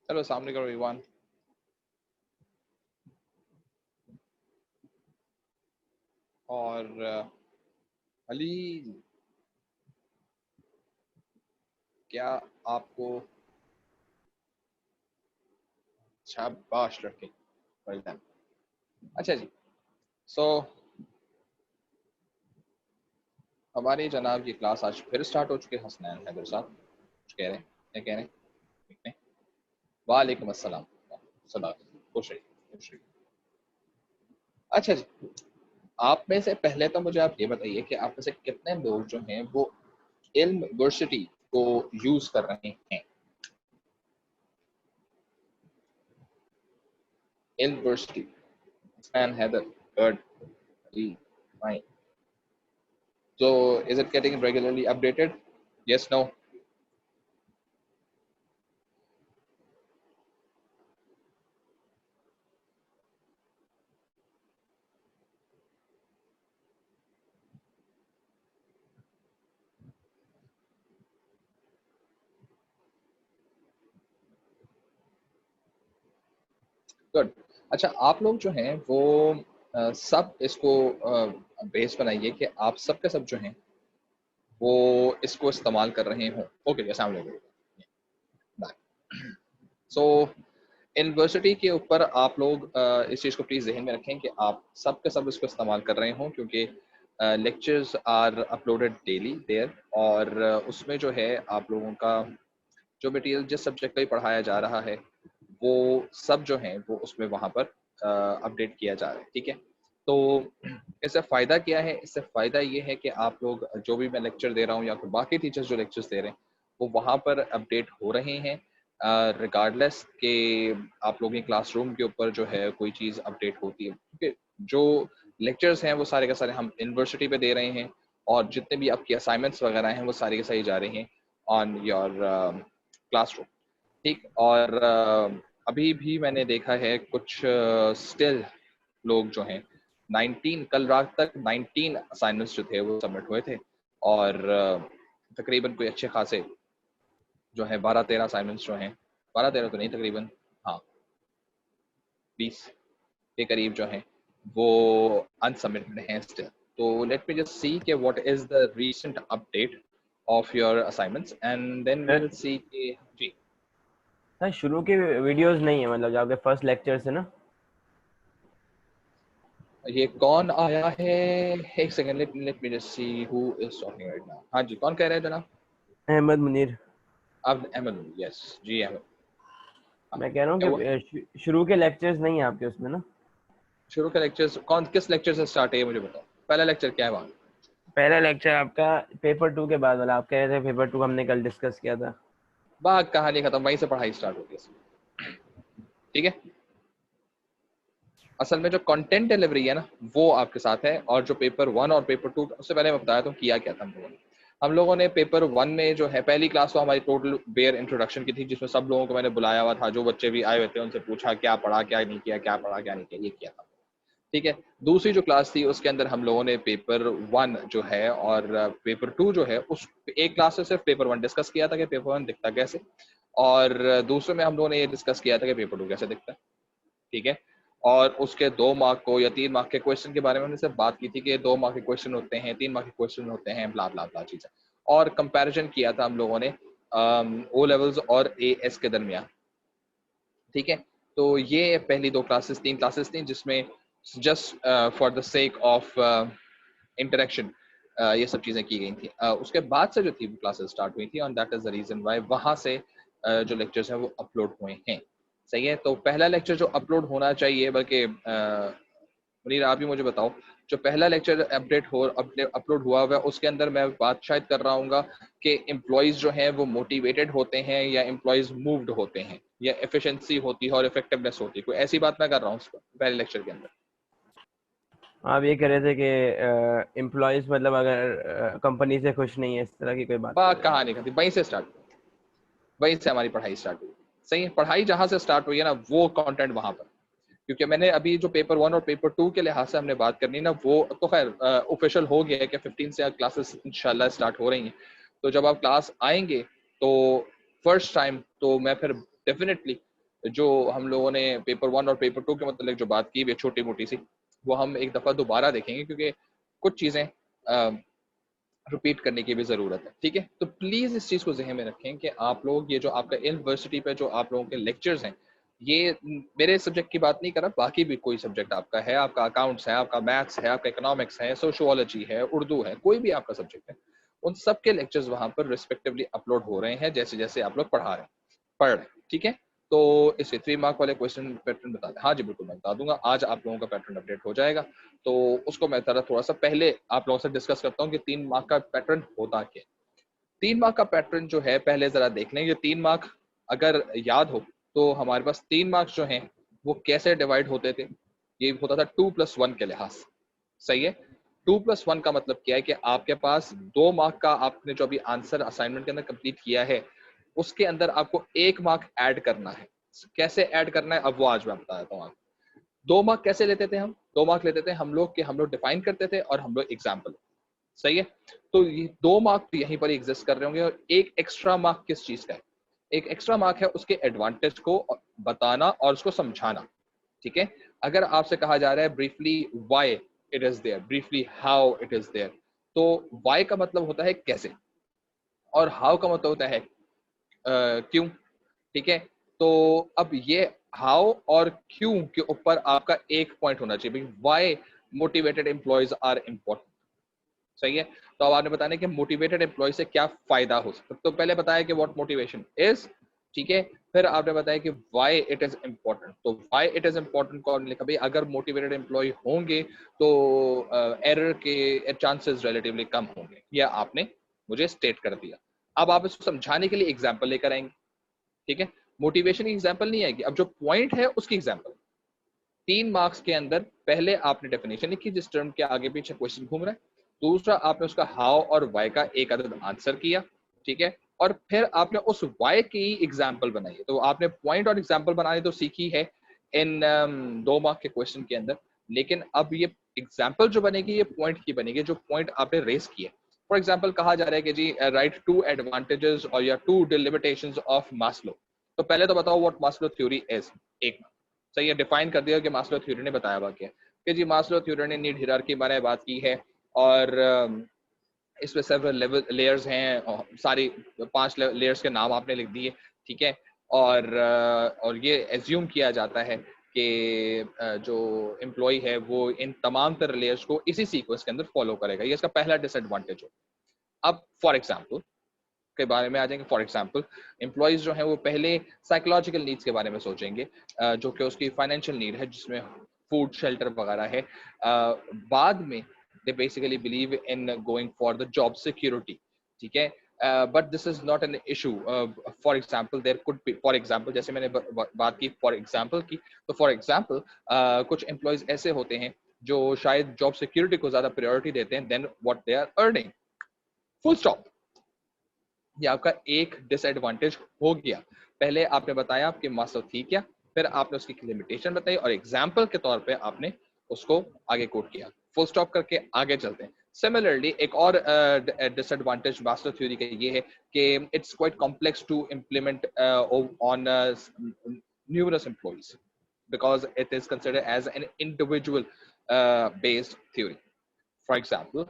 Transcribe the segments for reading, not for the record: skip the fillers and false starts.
चलो सामने करो एवरीवन। और अली, क्या आपको शाबाश लड़के, वेल डन। अच्छा जी, सो हमारी जनाब की क्लास आज फिर स्टार्ट हो चुकी है। हसनैन हैदर साहब कुछ कह रहे हैं, क्या कह रहे हैं? ठीक है। वालेकुम अस्सलाम, सलाम, खुश रहिए, खुश रहिए। अच्छा जी, आप में से पहले तो मुझे आप ये बताइए कि आप में से कितने लोग जो हैं वो इल्म यूनिवर्सिटी को यूज कर रहे हैं? इल्म यूनिवर्सिटी, हसनैन हैदर, गुड, जी, fine. So is it getting regularly updated? Yes, no? Good. अच्छा, आप लोग जो हैं वो सब इसको बेस बनाइए कि आप सब के सब जो हैं वो इसको इस्तेमाल कर रहे हों। ओके, अस्सलाम वालेकुम। सो यूनिवर्सिटी के ऊपर आप लोग इस चीज़ को प्लीज़ जहन में रखें कि आप सब के सब इसको इस्तेमाल कर रहे हों, क्योंकि lectures are uploaded daily there, और उसमें जो है आप लोगों का जो मटेरियल जिस सब्जेक्ट का भी पढ़ाया जा रहा है वो सब जो है वो उसमें वहाँ पर अपडेट किया जा रहा है। ठीक है, तो इससे फ़ायदा क्या है? इससे फ़ायदा ये है कि आप लोग जो भी मैं लेक्चर दे रहा हूँ या फिर बाकी टीचर्स जो लेक्चर्स दे रहे हैं वो वहाँ पर अपडेट हो रहे हैं, रिगार्डलेस के आप लोगों की क्लासरूम के ऊपर जो है कोई चीज़ अपडेट होती है, क्योंकि जो लेक्चर्स हैं वो सारे के सारे हम यूनिवर्सिटी पे दे रहे हैं, और जितने भी आपकी असाइनमेंट्स वगैरह हैं वो सारी के सारी जा रही हैं ऑन योर क्लासरूम। ठीक, और अभी भी मैंने देखा है कुछ स्टिल लोग जो हैं 19 कल रात तक 19 असाइनमेंट्स जो थे वो सबमिट हुए थे, और तकरीबन कोई अच्छे खासे जो है 12-13 असाइनमेंट्स जो हैं, 12-13 तो नहीं, तकरीबन हाँ 20 के करीब जो हैं वो अनसबमिटेड हैं स्टिल। तो लेट मी जस्ट सी कि what is the recent update of your assignments and then we sir will see कि जी सर शुरू के वीडियोस नहीं है, मतलब जो आपके फर्स्ट लेक्चर है ना। ये कौन आया है? एक second, let me just see who is talking right now. हाँ जी, कौन कह रहे हैं जनाब? अहमद मुनीर। अब अहमद, यस जी अहमद। हाँ, मैं कह रहा हूँ क्या हुआ? कि शुरू के लेक्चर्स नहीं है आपके उसमें ना। शुरू के लेक्चर्स कौन, किस लेक्चर से स्टार्ट है ये मुझे बताओ। पहला लेक्चर क्या है वहाँ? पहला लेक्चर आपका पेपर 2 के बाद वाला, आप कह रहे थे पेपर 2 हमने कल डिस्कस किया था। बात कहानी खत्म, वहीं से पढ़ाई स्टार्ट होती है। ठीक है, असल में जो कंटेंट डिलीवरी है ना वो आपके साथ है, और जो पेपर 1 और पेपर 2, उससे पहले मैं बताया तो किया क्या था हम लोगों ने पेपर 1 में जो है पहली क्लास तो हमारी टोटल बेयर इंट्रोडक्शन की थी, जिसमें सब लोगों को मैंने बुलाया हुआ था, जो बच्चे भी आए हुए थे उनसे पूछा क्या पढ़ा क्या नहीं किया, क्या पढ़ा क्या नहीं किया, ये किया था। ठीक है, दूसरी जो क्लास थी उसके अंदर हम लोगों ने पेपर 1 जो है और पेपर 2 जो है, उस एक क्लास से सिर्फ पेपर 1 डिस्कस किया था कि पेपर 1 दिखता कैसे, और दूसरे में हम लोगों ने ये डिस्कस किया था कि पेपर 2 कैसे दिखता है। ठीक है, और उसके 2 मार्क को या 3 मार्क के क्वेश्चन के बारे में हमने सिर्फ बात की थी कि 2 मार्क के क्वेश्चन होते हैं, 3 मार्क के क्वेश्चन होते हैं, ब्ला ब्ला ब्ला चीजें, और कंपैरिजन किया था हम लोगों ने ओ लेवल्स और ए एस के दरमियान। ठीक है, तो ये पहली 2 क्लासेस 3 क्लासेस थी जिसमें just for the sake of interaction ये सब चीजें की गई थी। उसके बाद से जो थी वो क्लासेस स्टार्ट हुई थी, और that is the reason why वहां से जो लेक्चर्स हैं वो अपलोड हुए हैं। सही है, तो पहला लेक्चर जो अपलोड होना चाहिए, बल्कि मुनीर आप ही मुझे बताओ, जो पहला लेक्चर अपलोड हुआ हुआ है उसके अंदर मैं बात शायद कर रहा हूँ कि एम्प्लॉयज जो हैं वो मोटिवेटेड होते हैं या एम्प्लॉयज मूव्ड होते हैं या एफिशिएंसी होती है और इफेक्टिवनेस होती है, कोई ऐसी बात मैं कर रहा हूँ पहले लेक्चर के अंदर? आप ये कह रहे थे कि एम्प्लॉयज मतलब अगर कंपनी से खुश नहीं है, इस तरह की कोई बात कर बात रहे हैं। कहानी खत्म, वहीं से स्टार्ट, वहीं से हमारी पढ़ाई स्टार्ट हुई। सही है, पढ़ाई जहां से स्टार्ट हुई है ना वो कंटेंट वहां पर, क्योंकि मैंने अभी जो पेपर 1 और पेपर 2 के लिहाज से हमने बात करनी ना, वो तो खैर ऑफिशियल हो गया है कि 15 से क्लासेस इंशाल्लाह स्टार्ट हो रही हैं। तो जब आप क्लास आएंगे तो फर्स्ट टाइम तो मैं फिर डेफिनेटली जो हम लोगों ने पेपर 1 और पेपर 2 के मतलब जो बात की, वे छोटी मोटी सी, वो हम एक दफा दोबारा देखेंगे, क्योंकि कुछ चीजें रिपीट करने की भी जरूरत है। ठीक है, तो प्लीज इस चीज को जहन में रखें कि आप लोग ये जो आपका यूनिवर्सिटी पे जो आप लोगों के लेक्चर्स हैं, ये मेरे सब्जेक्ट की बात नहीं कर रहा, बाकी भी कोई सब्जेक्ट आपका है, आपका अकाउंट्स है, आपका मैथ्स है, आपका इकोनॉमिक्स है, सोशियोलॉजी है, उर्दू है, कोई भी आपका सब्जेक्ट है, उन सब के लेक्चर्स वहां पर रिस्पेक्टिवली अपलोड हो रहे हैं जैसे जैसे आप लोग पढ़ रहे हैं। ठीक है, तो इसे 3 मार्क वाले क्वेश्चन पैटर्न बता दें। हाँ जी बिल्कुल, मैं बता दूंगा। आज आप लोगों का पैटर्न अपडेट हो जाएगा, तो उसको मैं थोड़ा सा पहले आप लोगों से डिस्कस करता हूँ कि 3 मार्क का पैटर्न होता क्या है। 3 मार्क का पैटर्न जो है पहले जरा देख लें। ये 3 मार्क अगर याद हो तो हमारे पास 3 मार्क्स जो हैं वो कैसे डिवाइड होते थे। ये होता था 2+1 के लिहाज। सही है, 2+1 का मतलब क्या है कि आपके पास 2 मार्क का आपने जो अभी आंसर असाइनमेंट के अंदर कंप्लीट किया है, उसके अंदर आपको 1 मार्क ऐड करना है। कैसे ऐड करना है अब वो आज मैं बता देता हूँ आपको। 2 मार्क कैसे लेते थे हम? 2 मार्क लेते थे हम लोग कि हम लोग डिफाइन करते थे और हम लोग एग्जाम्पल। सही है, तो ये 2 मार्क तो यहीं पर एग्जिस्ट कर रहे होंगे। और एक एक्स्ट्रा मार्क किस चीज का है? एक एक्स्ट्रा मार्क है उसके एडवांटेज को बताना और उसको समझाना। ठीक है, अगर आपसे कहा जा रहा है briefly why it is there, briefly how it is there, तो व्हाई का मतलब होता है कैसे, और हाउ का मतलब होता है क्यों। ठीक है, तो अब ये हाउ और क्यों के ऊपर आपका एक पॉइंट होना चाहिए, why motivated employees are important. सही है, तो अब आपने बताना कि मोटिवेटेड एम्प्लॉय से क्या फायदा हो सकता है। तो पहले बताया कि व्हाट मोटिवेशन इज। ठीक है, फिर आपने बताया कि व्हाई इट इज इंपॉर्टेंट। तो व्हाई इट इज इंपॉर्टेंट कौन लिखा? भाई अगर मोटिवेटेड एम्प्लॉय होंगे तो एरर के चांसेस रिलेटिवली कम होंगे, यह आपने मुझे स्टेट कर दिया। अब आप इसको समझाने के लिए एग्जाम्पल लेकर आएंगे। ठीक है, मोटिवेशन की एग्जाम्पल नहीं आएगी, अब जो पॉइंट है उसकी एग्जाम्पल। 3 मार्क्स के अंदर पहले आपने डेफिनेशन लिखी जिस टर्म के आगे पीछे क्वेश्चन घूम रहा है, दूसरा आपने उसका हाउ और वाई का एक अदद आंसर किया। ठीक है, और फिर आपने उस वाई की एग्जाम्पल बनाई है। तो आपने पॉइंट और एग्जाम्पल बनाने तो सीखी है इन 2 मार्क के क्वेश्चन के अंदर, लेकिन अब ये एग्जाम्पल जो बनेगी ये पॉइंट की बनेगी, जो पॉइंट आपने रेस किया। फॉर एग्जाम्पल कहा जा रहा है कि जी राइट 2 एडवांटेजेस और या 2 डिलिमिटेशंस ऑफ मास्लो। तो पहले तो बताओ व्हाट मास्लो थ्योरी इज। एक, सही है, डिफाइन कर दिया कि मास्लो थ्योरी ने बताया हुआ क्या कि जी मास्लो थ्योरी ने नीड हायरार्की के बारे में बात की है, और इसमें सेवरल लेवल लेयर्स हैं, सारी 5 लेयर्स के नाम आपने लिख दिए। ठीक है, और ये एज्यूम किया जाता है कि जो एम्प्लॉय है वो इन तमाम तरह लेयर्स को इसी सीक्वेंस के अंदर फॉलो करेगा। ये इसका पहला डिसएडवांटेज हो। अब फॉर एग्जाम्पल के बारे में आ जाएंगे। फॉर एग्जाम्पल एम्प्लॉयज जो है वो पहले साइकोलॉजिकल नीड्स के बारे में सोचेंगे, जो कि उसकी फाइनेंशियल नीड है जिसमें फूड शेल्टर वगैरह है। बाद में they basically believe in going for the job security. ठीक है, but this is not an issue. For example there could be, for example जैसे मैंने बात की फॉर एग्जाम्पल की, तो फॉर एग्जाम्पल कुछ एम्प्लॉयज ऐसे होते हैं जो शायद जॉब सिक्योरिटी को ज्यादा प्रायोरिटी देते हैं then what they are earning. Full stop. ये आपका एक डिसएडवांटेज हो गया। पहले आपने बताया आपके मास्टर थी क्या, फिर आपने उसकी लिमिटेशन बताई और एग्जाम्पल के तौर पे आपने उसको आगे कोट किया। फुल स्टॉप करके आगे चलते हैं। सिमिलरली एक और डिसएडवांटेज मास्टर थ्योरी का ये है कि it's quite complex to implement on numerous employees because it is considered as an individual based theory. For example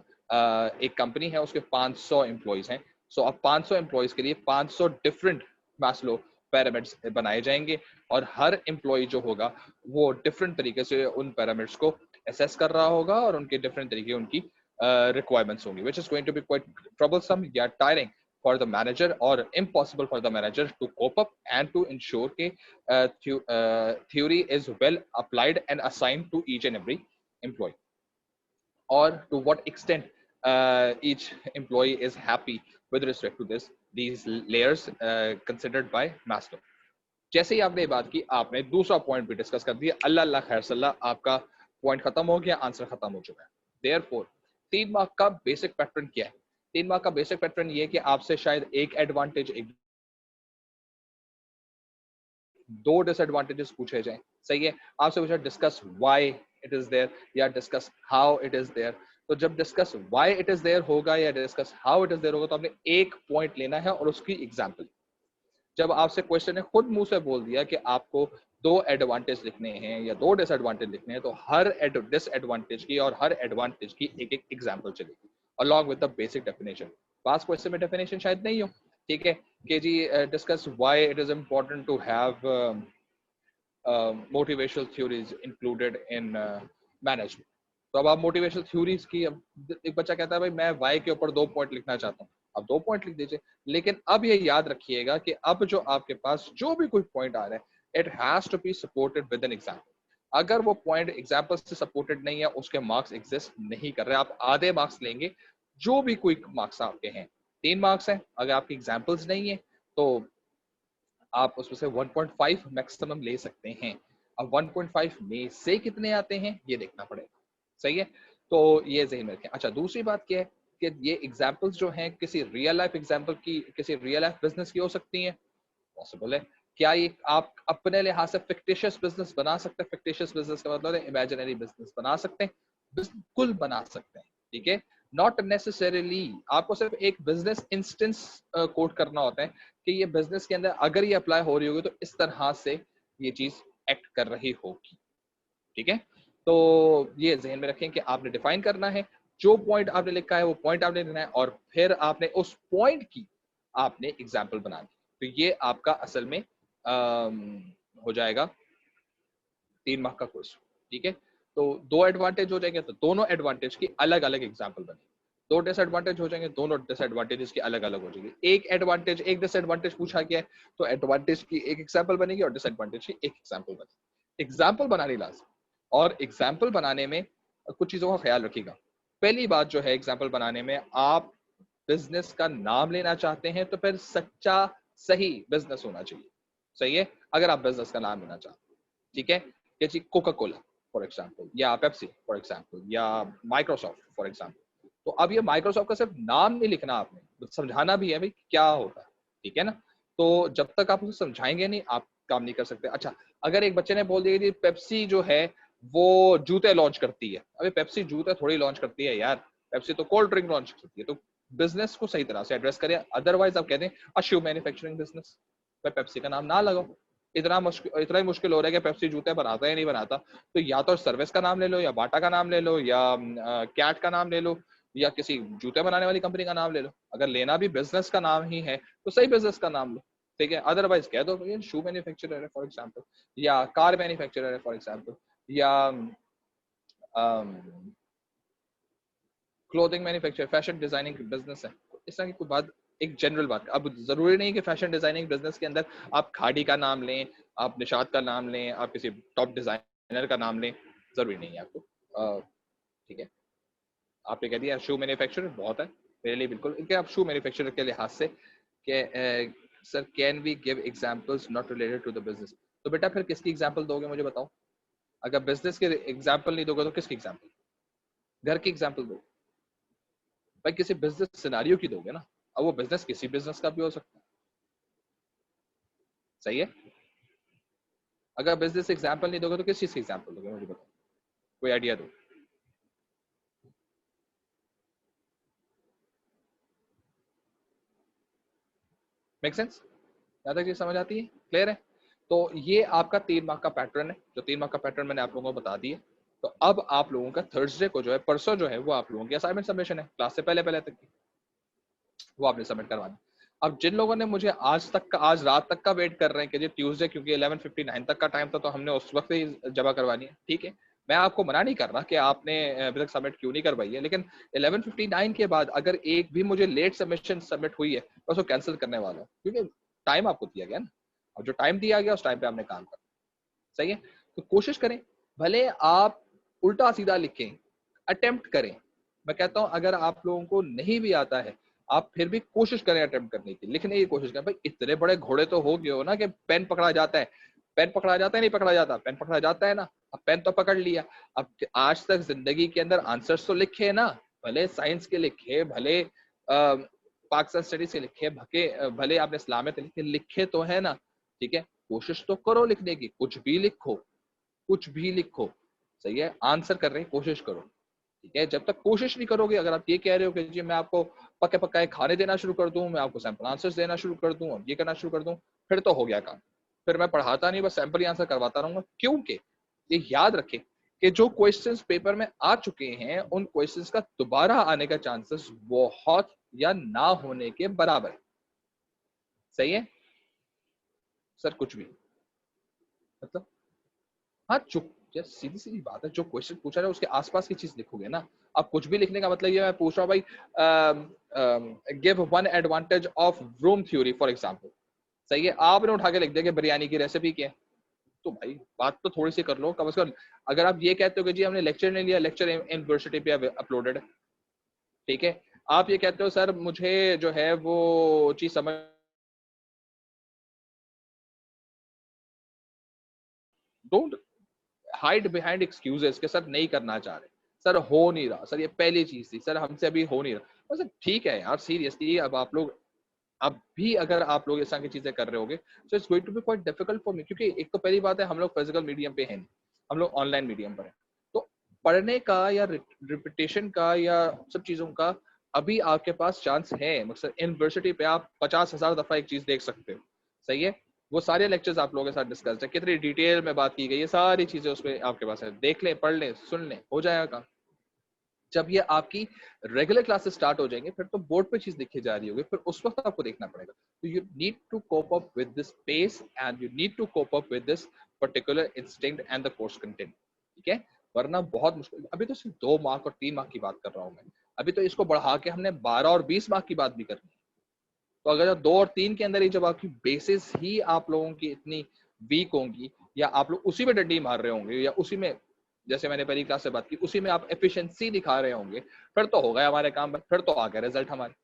एक कंपनी है उसके 500 एम्प्लॉयज हैं। सो अब 500 एम्प्लॉयज के लिए 500 डिफरेंट मैस्लो पैरामिड्स बनाए जाएंगे, और हर एम्प्लॉय जो होगा वो डिफरेंट तरीके से उन पैरामिड्स को असेस कर रहा होगा और उनके डिफरेंट तरीके उनकी रिक्वायरमेंट्स होंगी, which is going to be quite troublesome या tiring for the manager or impossible for the manager to cope up and to ensure कि theory is well applied and assigned to each and every employee, or to what extent each employee is happy with respect to these layers considered by Maslow. जैसे ही आपने ये बात की आपने दूसरा point भी discuss कर दिया। अल्लाह अल्लाह खैर सल्लाह, आपका पॉइंट खत्म हो गया, आंसर खत्म हो चुका है। देयरफॉर 3 मार्क का बेसिक पैटर्न क्या है? 3 मार्क का बेसिक पैटर्न ये है कि आपसे शायद एक एडवांटेज, एक 2 डिसएडवांटेजेस पूछे जाएं। सही है, आपसे पूछा discuss why it is there या discuss how it is there. तो जब discuss why it is there होगा या discuss how it is there होगा तो आपने एक पॉइंट लेना है और उसकी एग्जांपल। जब आपसे क्वेश्चन ने खुद मुंह से बोल दिया कि आपको 2 एडवांटेज लिखने हैं या 2 डिसएडवांटेज लिखने हैं, तो हर डिसएडवांटेज की और हर एडवांटेज की एक एग्जांपल चलेगी along with the basic definition. पास क्वेश्चन में डेफिनेशन शायद नहीं हो, ठीक है, कि जी discuss why it is important to have motivational theories included in management. तो अब आप मोटिवेशनल थ्योरीज की, अब एक बच्चा कहता है भाई मैं वाई के ऊपर 2 पॉइंट लिखना चाहता हूँ, अब 2 पॉइंट लिख दीजिए, लेकिन अब ये याद रखिएगा कि अब जो आपके पास जो भी कोई पॉइंट आ रहा है it has to be supported with an example. अगर वो पॉइंट एग्जाम्पल से सपोर्टेड नहीं है, उसके मार्क्स एग्जिस्ट नहीं कर रहे, आप आधे मार्क्स लेंगे। जो भी कोई मार्क्स आपके हैं, 3 मार्क्स हैं, अगर आपकी एग्जाम्पल्स नहीं है तो आप उसमें से 1.5 मैक्सिमम ले सकते हैं। अब 1.5 में से कितने आते हैं ये देखना पड़ेगा, सही है। तो ये ज़हन में रखें। अच्छा, दूसरी बात क्या है कि ये एग्जांपल्स जो हैं किसी रियल लाइफ एग्जांपल की, किसी रियल लाइफ बिजनेस की हो सकती हैं, पॉसिबल है। क्या ये आप अपने लिहाज से फिक्टिशियस बिजनेस बना सकते हैं? फिक्टिशियस बिजनेस का मतलब है इमेजिनरी बिजनेस बना सकते हैं, बिल्कुल बना सकते हैं, ठीक है। नॉट नेसेसरीली आपको सिर्फ एक बिजनेस इंस्टेंस कोट करना होता है कि ये बिजनेस के अंदर अगर ये अप्लाई हो रही होगी तो इस तरह से ये चीज एक्ट कर रही होगी, ठीक है। तो ये जहन में रखें कि आपने डिफाइन करना है, जो पॉइंट आपने लिखा है वो पॉइंट आपने लेना है, और फिर आपने उस पॉइंट की आपने एग्जाम्पल बनानी। तो ये आपका असल में हो जाएगा 3 मार्क का कोर्स, ठीक है। तो 2 एडवांटेज हो जाएंगे तो दोनों एडवांटेज की अलग अलग एग्जाम्पल बनेगी, 2 डिसएडवांटेज हो जाएंगे, दोनों डिसएडवांटेजेस की अलग अलग हो जाएगी। एक एडवांटेज एक डिसएडवांटेज पूछा गया है तो एडवांटेज की एक एग्जाम्पल बनेगी और डिसएडवांटेज की एक एग्जाम्पल बनेगी। एग्जाम्पल बनानी लाजमी, और एग्जाम्पल बनाने में कुछ चीजों का ख्याल रखिएगा। पहली बात जो है एग्जाम्पल बनाने में, आप बिजनेस का नाम लेना चाहते हैं तो फिर सच्चा सही बिजनेस होना चाहिए, सही है। अगर आप बिजनेस का नाम लेना चाहते हैं, ठीक है, कि जी कोका कोला फॉर एग्जाम्पल, या पेप्सी फॉर एग्जाम्पल, या माइक्रोसॉफ्ट फॉर एग्जाम्पल, तो अब ये माइक्रोसॉफ्ट का सिर्फ नाम नहीं लिखना, आपने समझाना भी है भाई क्या होता है, ठीक है ना। तो जब तक आप उसे समझाएंगे नहीं आप काम नहीं कर सकते। अच्छा, अगर एक बच्चे ने बोल दिया कि पेप्सी जो है वो जूते लॉन्च करती है, अभी पेप्सी जूते थोड़ी लॉन्च करती है यार, पेप्सी तो कोल्ड ड्रिंक लॉन्च करती है। तो बिजनेस को सही तरह से एड्रेस करें, अदरवाइज आप कहते हैं अशु मैन्युफैक्चरिंग बिजनेस, पेप्सी का नाम ना लगाओ। इतना ही मुश्किल हो रहा है कि पेप्सी जूते बनाता है या नहीं बनाता, तो या तो सर्विस का नाम ले लो, या बाटा का नाम ले लो, या कैट का नाम ले लो, या किसी जूते बनाने वाली कंपनी का नाम ले लो। अगर लेना भी बिजनेस का नाम ही है तो सही बिजनेस का नाम लो, ठीक है। अदरवाइज कह दो ये शू मैन्युफैक्चरर है फॉर एग्जाम्पल, या कार मैन्युफैक्चरर है फॉर एग्जाम्पल, या clothing manufacture, fashion designing business है, इस तरह की कोई बात, एक जनरल बात। अब जरूरी नहीं कि फैशन डिजाइनिंग बिजनेस के अंदर आप खाड़ी का नाम लें, आप निशात का नाम लें, आप किसी टॉप डिजाइनर का नाम लें, जरूरी नहीं है आपको, ठीक है। आपने कह दिया शू मैन्युफैक्चरर बहुत है मेरे लिए, बिल्कुल क्या आप शू मैन्युफैक्चरर के लिहाज से कि sir can we give examples not related to the business, तो बेटा फिर किसकी एग्जांपल दोगे मुझे बताओ। अगर बिजनेस के एग्जांपल नहीं दोगे तो किसकी एग्जांपल, घर की एग्जांपल दो भाई, किसी बिजनेस सिनेरियो की दोगे ना। अब वो बिजनेस किसी बिजनेस का भी हो सकता है, सही है। अगर बिजनेस एग्जांपल नहीं दोगे तो किस चीज की एग्जांपल दोगे मुझे बताओ, कोई आइडिया दो। मेक सेंस, यहाँ तक चीज समझ आती है, क्लियर है। तो ये आपका 3 मार्क का पैटर्न है, जो 3 मार्क का पैटर्न मैंने आप लोगों को बता दिया। तो अब आप लोगों का थर्सडे को जो है, परसों जो है, वो आप लोगों की असाइनमेंट सबमिशन है, क्लास से पहले पहले तक की, वो आपने सबमिट करवाना। अब जिन लोगों ने मुझे आज रात तक का वेट कर रहे हैं कि जी ट्यूसडे, क्योंकि 11:59 तक का टाइम था तो हमने उस वक्त ही जमा करवानी है, ठीक है। मैं आपको मना नहीं कर रहा कि आपने अभी तक सबमिट क्यों नहीं करवाई है, लेकिन 11:59 के बाद अगर एक भी मुझे लेट सबमिशन सबमिट हुई है तो उसको कैंसिल करने वाला हूँ, क्योंकि टाइम आपको दिया गया ना, और जो टाइम दिया गया उस टाइम पे आपने काम करना, सही है। तो कोशिश करें, भले आप उल्टा सीधा लिखें, अटेम्प्ट करें। मैं कहता हूं अगर आप लोगों को नहीं भी आता है आप फिर भी कोशिश करें अटेम्प्ट करने की, लिखने की कोशिश करें। भाई इतने बड़े घोड़े तो हो गए हो ना कि पेन पकड़ा जाता है, पेन पकड़ा जाता है नहीं पकड़ा जाता, पेन पकड़ा जाता है ना। अब पेन तो पकड़ लिया, अब आज तक जिंदगी के अंदर आंसर्स तो लिखे ना, भले साइंस के लिखे, भले पाकिस्तान स्टडीज के लिखे, भले आपने इस्लामियत लिखे, लिखे तो है ना, ठीक है। कोशिश तो करो लिखने की, कुछ भी लिखो, कुछ भी लिखो, सही है। आंसर करने की कोशिश करो, ठीक है। जब तक कोशिश नहीं करोगे, अगर आप ये कह रहे हो कि जी मैं आपको पक्के पक्का खाने देना शुरू कर दूं, मैं आपको सैंपल आंसर्स देना शुरू कर दूं और ये करना शुरू कर दूं, फिर तो हो गया काम, फिर मैं पढ़ाता नहीं, बस सैंपल ही आंसर करवाता रहूंगा। क्योंकि ये याद रखें कि जो क्वेश्चंस पेपर में आ चुके हैं उन क्वेश्चंस का दोबारा आने का चांसेस बहुत या ना होने के बराबर है। सही है सर? कुछ भी मतलब, हाँ चुप, यार सीधी सीधी बात है, जो क्वेश्चन पूछा है उसके आसपास की चीज लिखोगे ना। अब कुछ भी लिखने का मतलब ये मैं पूछ रहा हूँ भाई, give one advantage of room theory for example, सही है, आपने उठा के लिख दिया कि बिरयानी की रेसिपी क्या है। तो भाई बात तो थोड़ी सी कर लो कम से कम। अगर आप ये कहते हो कि जी हमने लेक्चर नहीं लिया, लेक्चर यूनिवर्सिटी पे अपलोडेड है, ठीक है, आप ये कहते हो सर मुझे जो है वो चीज समझ, डोंट हाइड बिहाइंड एक्सक्यूजेस के सर नहीं करना चाह रहे, सर हो नहीं रहा, सर ये पहली चीज थी, सर हमसे अभी हो नहीं रहा। सर ठीक है यार, सीरियसली अब आप लोग, अब भी अगर आप लोग इस तरह की चीजें कर रहे होगे so it's going to be quite difficult for me, क्योंकि एक तो पहली बात है हम लोग फिजिकल मीडियम पे हैं, हम लोग ऑनलाइन मीडियम पर हैं। तो पढ़ने का या रिपीटेशन का या सब चीजों का अभी आपके पास चांस है। मतलब यूनिवर्सिटी पे आप 50,000 दफा एक चीज देख सकते हो, सही है, वो सारे लेक्चर्स आप लोगों के साथ डिस्कस है, कितनी डिटेल में बात की गई है, सारी चीजें उसमें आपके पास है, देख लें, पढ़ लें, सुन लें, हो जाएगा काम। जब ये आपकी रेगुलर क्लासेस स्टार्ट हो जाएंगे फिर तो बोर्ड पे चीज लिखी जा रही होगी, फिर उस वक्त आपको देखना पड़ेगा। तो you need to cope up with this pace and you need to cope up with this particular instinct and the course content, ठीक है, वरना बहुत मुश्किल। अभी तो सिर्फ 2 मार्क और 3 मार्क की बात कर रहा हूँ मैं, अभी तो इसको बढ़ा के हमने 12 और 20 मार्क की बात भी करनी है। तो अगर 2 और 3 के अंदर ही जब आपकी बेसिस ही आप लोगों की इतनी वीक होंगी, या आप लोग उसी में डंडी मार रहे होंगे, या उसी में, जैसे मैंने पहली क्लास से बात की, उसी में आप एफिशिएंसी दिखा रहे होंगे, फिर तो हो गए हमारे काम, फिर तो आ गए रिजल्ट हमारे।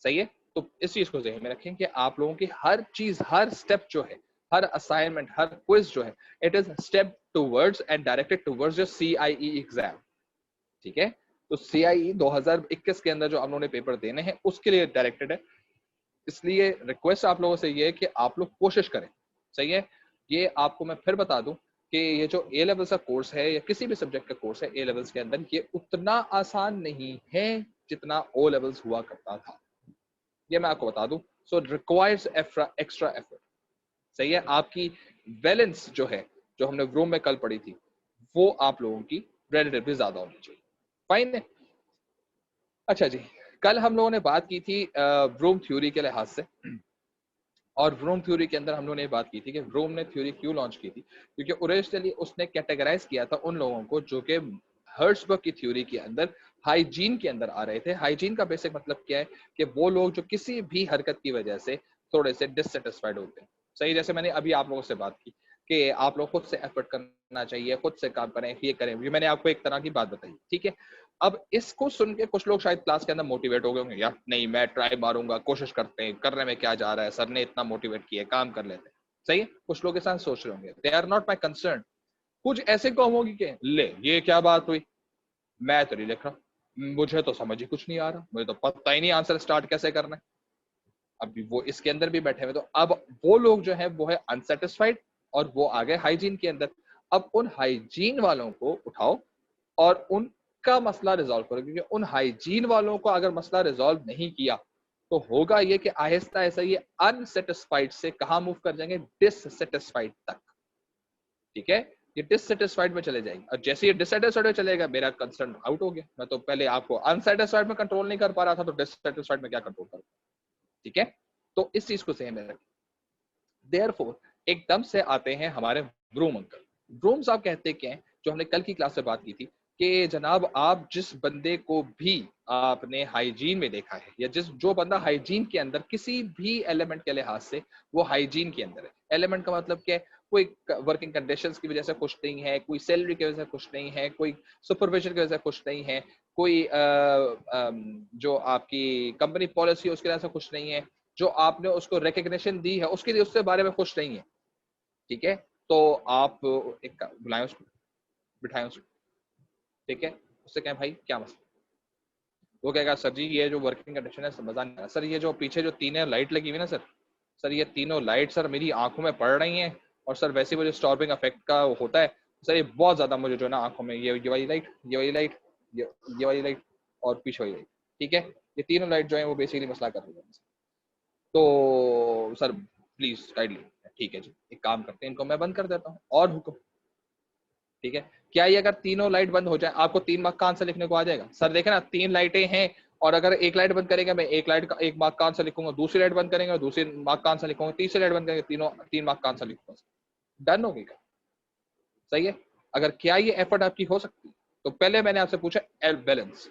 सही है, तो इस चीज को ध्यान में रखें कि आप लोगों की हर चीज, हर स्टेप जो है, हर असाइनमेंट, हर क्विज जो है, it is step towards and directed towards your CIE exam, ठीक है। तो CIE 2021 के अंदर जो आप लोगों ने पेपर देने हैं उसके लिए डायरेक्टेड है, इसलिए रिक्वेस्ट आप लोगों से ये है कि आप लोग कोशिश करें, सही है। ये आपको मैं फिर बता दूं कि ये जो ए लेवल्स का कोर्स है या किसी भी सब्जेक्ट का कोर्स है ए लेवल्स के अंदर, ये उतना आसान नहीं है जितना ओ लेवल्स हुआ करता था, ये मैं आपको बता दूं। सो रिक्वायर्स एक्स्ट्रा एफर्ट, सही है। आपकी बैलेंस जो है, जो हमने रूम में कल पढ़ी थी, वो आप लोगों की रिलेटिवली ज्यादा होनी चाहिए। फाइन है। अच्छा जी, कल हम लोगों ने बात की थी रूम थ्योरी के लिहाज से, और व्रोम थ्योरी के अंदर हम लोगों ने बात की थी कि व्रोम ने थ्योरी क्यों लॉन्च की थी, क्योंकि ओरिजिनली उसने कैटेगराइज किया था उन लोगों को जो कि हर्ट्सबर्ग की थ्योरी के अंदर हाइजीन के अंदर आ रहे थे। हाइजीन का बेसिक मतलब क्या है कि वो लोग जो किसी भी हरकत की वजह से थोड़े से डिससेटिस्फाइड होते हैं, सही। जैसे मैंने अभी आप लोगों से बात की कि आप लोग खुद से एफर्ट करना चाहिए, खुद से काम करें, ये करें, ये मैंने आपको एक तरह की बात बताई, ठीक है। अब इसको सुन के कुछ लोग शायद क्लास के अंदर मोटिवेट हो गए होंगे, यार नहीं मैं ट्राई मारूंगा, कोशिश करते हैं, करने में क्या जा रहा है, सर ने इतना मोटिवेट किया, काम कर लेते हैं, सही है। कुछ लोग के साथ सोच रहे होंगे, they are not my concern. कुछ ऐसे कौम होगी कि ले ये क्या बात हुई, मैं तो नहीं लिख रहा, मुझे तो समझ ही कुछ नहीं आ रहा, मुझे तो पता ही नहीं आंसर स्टार्ट कैसे करना है। अभी वो इसके अंदर भी बैठे हुए, तो अब वो लोग जो है वो है अनसेटिस्फाइड, और वो आ गए हाइजीन के अंदर। अब उन हाइजीन वालों को उठाओ और उनका मसला रिजॉल्व करो, क्योंकि उन हाइजीन वालों को अगर मसला रिजॉल्व नहीं किया तो होगा ये कि आहिस्ता ऐसा ये अनसेटिस्फाइड से कहां मूव कर जाएंगे, डिससेटिस्फाइड तक, ठीक है। ये डिससेटिस्फाइड में चले जाएंगे, और जैसे ये डिससेटिस्फाइड में चलेगा मेरा कंसर्न आउट हो गया। मैं तो पहले आपको अनसेटिस्फाइड में कंट्रोल नहीं कर पा रहा था, तो डिससेटिस्फाइड में क्या कंट्रोल करूं, ठीक है। तो इस चीज को ध्यान में रखें। देयरफॉर एकदम से आते हैं हमारे ब्रूम अंकल। ब्रूम साहब कहते क्या हैं, जो हमने कल की क्लास में बात की थी कि जनाब आप जिस बंदे को भी आपने हाइजीन में देखा है, या जो बंदा हाइजीन के अंदर किसी भी एलिमेंट के लिहाज से वो हाइजीन के अंदर है, एलिमेंट का मतलब क्या है, कोई वर्किंग कंडीशंस की वजह से खुश नहीं है, कोई सैलरी की वजह से खुश नहीं है, कोई सुपरविजन की वजह से खुश नहीं है, कोई जो आपकी कंपनी पॉलिसी है उसकी वजह से खुश नहीं है, जो आपने उसको रिकग्निशन दी है उसके लिए उसके बारे में खुश नहीं है, ठीक है। तो आप एक बुलाएं उसको, बिठाएं उसको, ठीक है, उससे कहें भाई क्या मसला। वो कहेगा सर जी ये जो वर्किंग कंडीशन है मजा नहीं आ रहा सर, ये जो पीछे जो तीनों लाइट लगी हुई ना सर, सर ये तीनों लाइट सर मेरी आंखों में पड़ रही हैं, और सर वैसे वो जो स्टॉर्बिंग इफेक्ट का होता है सर, ये बहुत ज्यादा मुझे जो है ना आंखों में ये वाली लाइट, ये वाली लाइट, ये वाली लाइट, और पीछे वाली लाइट, ठीक है, ये तीनों लाइट जो है वो बेसिकली मसला कर रही है। तो सर प्लीज काइंडली। ठीक है जी, एक काम करते हैं, इनको मैं बंद कर देता हूँ और हुक्म। ठीक है, क्या ये अगर तीनों लाइट बंद हो जाए आपको 3 मार्क का आंसर लिखने को आ जाएगा? सर देखे ना, 3 लाइटें हैं और अगर एक लाइट बंद करेंगे मैं एक मार्क का आंसर लिखूंगा, दूसरी लाइट बंद करेंगे दूसरी मार्क का आंसर लिखूंगा, तीसरी लाइट बंद करेंगे 3 मार्क का आंसर लिखूंगा। डन हो गई? सही है। अगर क्या ये एफर्ट आपकी हो सकती है? तो पहले मैंने आपसे पूछा बैलेंस।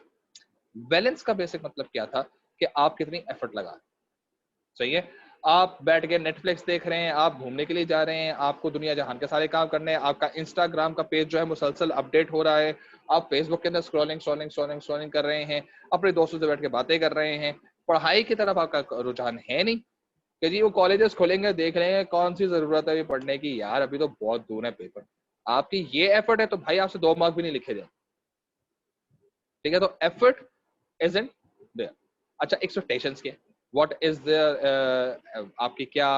बैलेंस का बेसिक मतलब क्या था कि आप कितनी एफर्ट लगा रहे हैं। सही है। आप बैठ के नेटफ्लिक्स देख रहे हैं, आप घूमने के लिए जा रहे हैं, आपको दुनिया जहान के सारे काम करने हैं, आपका इंस्टाग्राम का पेज जो है मुसलसल अपडेट हो रहा है, आप फेसबुक के अंदर स्क्रॉलिंग कर रहे हैं, अपने दोस्तों से बैठ के बातें कर रहे हैं, पढ़ाई की तरफ आपका रुझान है नहीं कि जी वो कॉलेजेस खोलेंगे देख लेंगे, कौन सी जरूरत है अभी पढ़ने की, यार अभी तो बहुत दूर है पेपर। आपकी ये एफर्ट है तो भाई आपसे 2 मार्क भी नहीं लिखे जाए। ठीक है, तो एफर्ट इजंट देयर। अच्छा, एक्सपेक्टेशंस क्या, व्हाट इज देयर, आपकी क्या